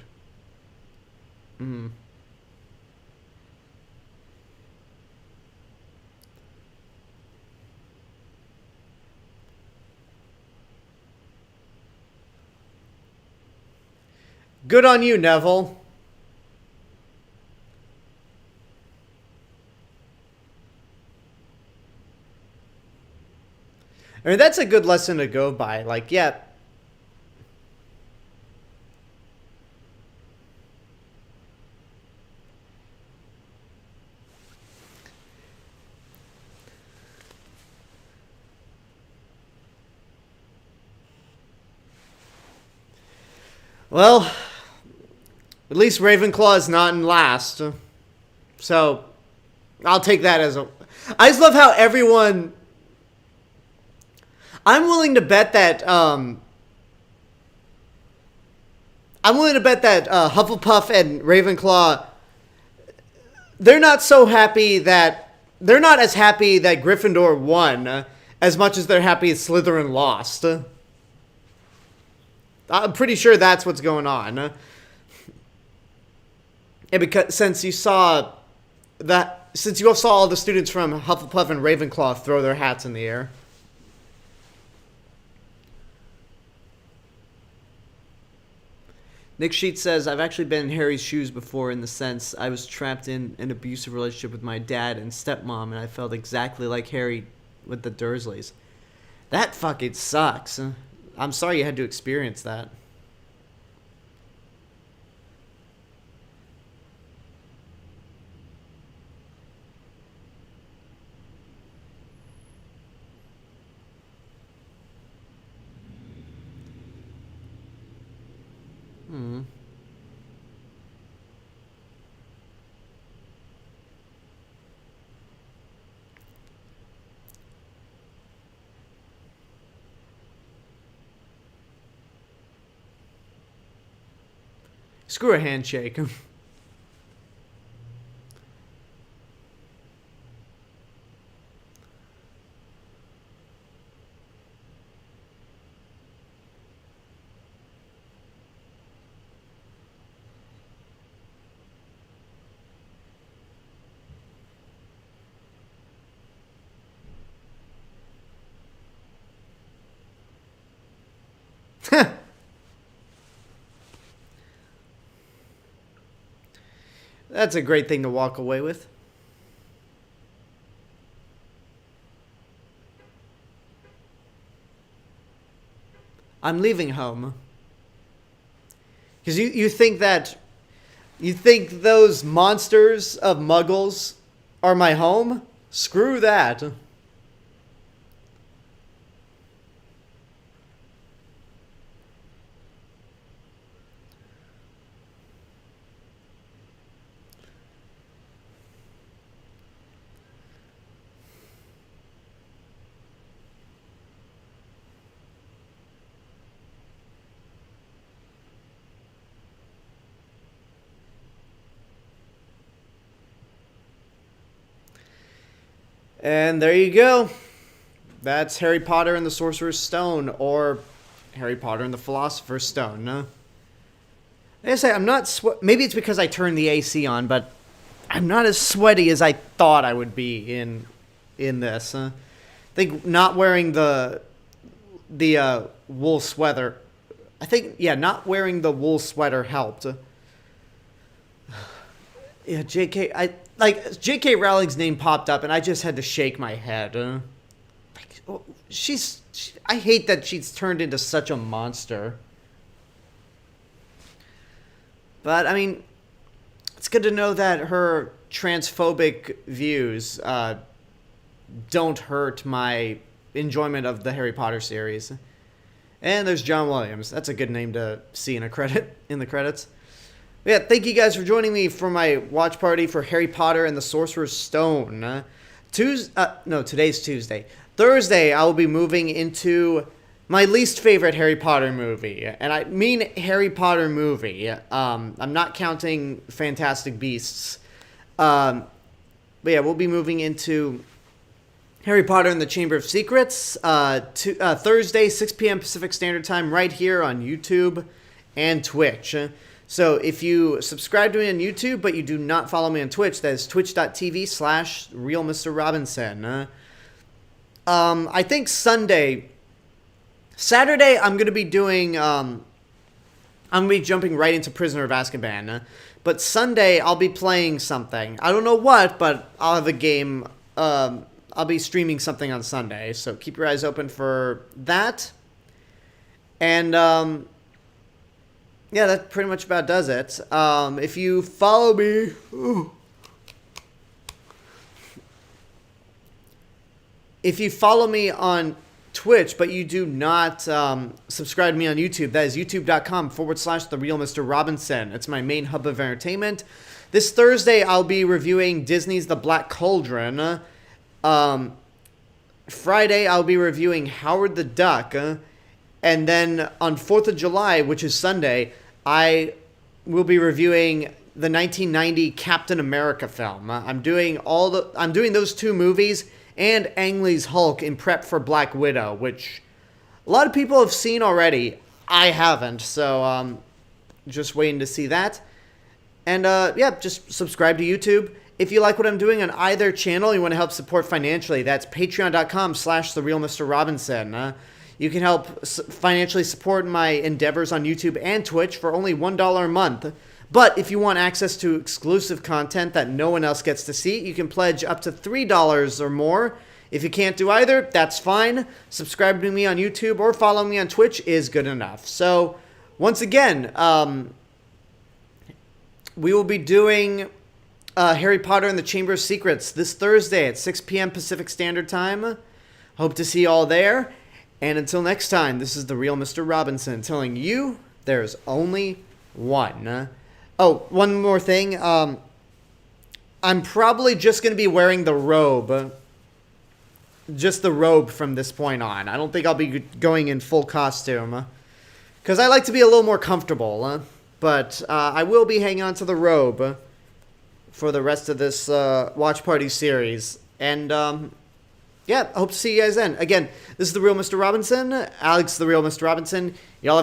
Good on you, Neville. I mean, that's a good lesson to go by. Like, yeah. Well, at least Ravenclaw is not in last. So, I'll take that as a... I just love how everyone... I'm willing to bet that... Hufflepuff and Ravenclaw... They're not so happy that... They're not as happy that Gryffindor won as much as they're happy Slytherin lost. I'm pretty sure that's what's going on. Yeah, because since you saw that since you all saw all the students from Hufflepuff and Ravenclaw throw their hats in the air. Nick Sheet says, I've actually been in Harry's shoes before in the sense I was trapped in an abusive relationship with my dad and stepmom, and I felt exactly like Harry with the Dursleys. That fucking sucks. I'm sorry you had to experience that. Screw a handshake. That's a great thing to walk away with. I'm leaving home. Because you think that... You think those monsters of muggles are my home? Screw that. And there you go. That's Harry Potter and the Sorcerer's Stone, or Harry Potter and the Philosopher's Stone. Like I say, I'm not maybe it's because I turned the AC on, but I'm not as sweaty as I thought I would be in this. I think not wearing the wool sweater. I think not wearing the wool sweater helped. Yeah, J.K. Rowling's name popped up, and I just had to shake my head. I hate that she's turned into such a monster. But, I mean, it's good to know that her transphobic views don't hurt my enjoyment of the Harry Potter series. And there's John Williams. That's a good name to see in the credits. Yeah, thank you guys for joining me for my watch party for Harry Potter and the Sorcerer's Stone. Today's Tuesday. Thursday, I will be moving into my least favorite Harry Potter movie. And I mean Harry Potter movie. I'm not counting Fantastic Beasts. But yeah, we'll be moving into Harry Potter and the Chamber of Secrets. Thursday, 6 p.m. Pacific Standard Time, right here on YouTube and Twitch. So if you subscribe to me on YouTube, but you do not follow me on Twitch, that is twitch.tv/RealMrRobinson. I think Saturday, I'm going to be doing, I'm going to be jumping right into Prisoner of Azkaban. But Sunday, I'll be playing something. I don't know what, but I'll have a game. I'll be streaming something on Sunday. So keep your eyes open for that. And, yeah, that pretty much about does it. If you follow me... If you follow me on Twitch, but you do not subscribe to me on YouTube, that is youtube.com/The Real Mr. Robinson. It's my main hub of entertainment. This Thursday, I'll be reviewing Disney's The Black Cauldron. Friday, I'll be reviewing Howard the Duck. And then on 4th of July, which is Sunday, I will be reviewing the 1990 Captain America film. I'm doing those two movies and Ang Lee's Hulk in prep for Black Widow, which a lot of people have seen already. I haven't, so just waiting to see that. And yeah, just subscribe to YouTube. if you like what I'm doing on either channel, you want to help support financially, that's patreon.com/TheRealMrRobinson. You can help financially support my endeavors on YouTube and Twitch for only $1 a month. But if you want access to exclusive content that no one else gets to see, you can pledge up to $3 or more. If you can't do either, that's fine. Subscribe to me on YouTube or follow me on Twitch is good enough. So, once again, we will be doing Harry Potter and the Chamber of Secrets this Thursday at 6 p.m. Pacific Standard Time. Hope to see you all there. And until next time, this is the real Mr. Robinson telling you there's only one. Oh, one more thing. I'm probably just going to be wearing the robe. Just the robe from this point on. I don't think I'll be going in full costume. Because I like to be a little more comfortable. But I will be hanging on to the robe for the rest of this Watch Party series. And, yeah, I hope to see you guys then. Again, this is the real Mr. Robinson. Alex, the real Mr. Robinson. Y'all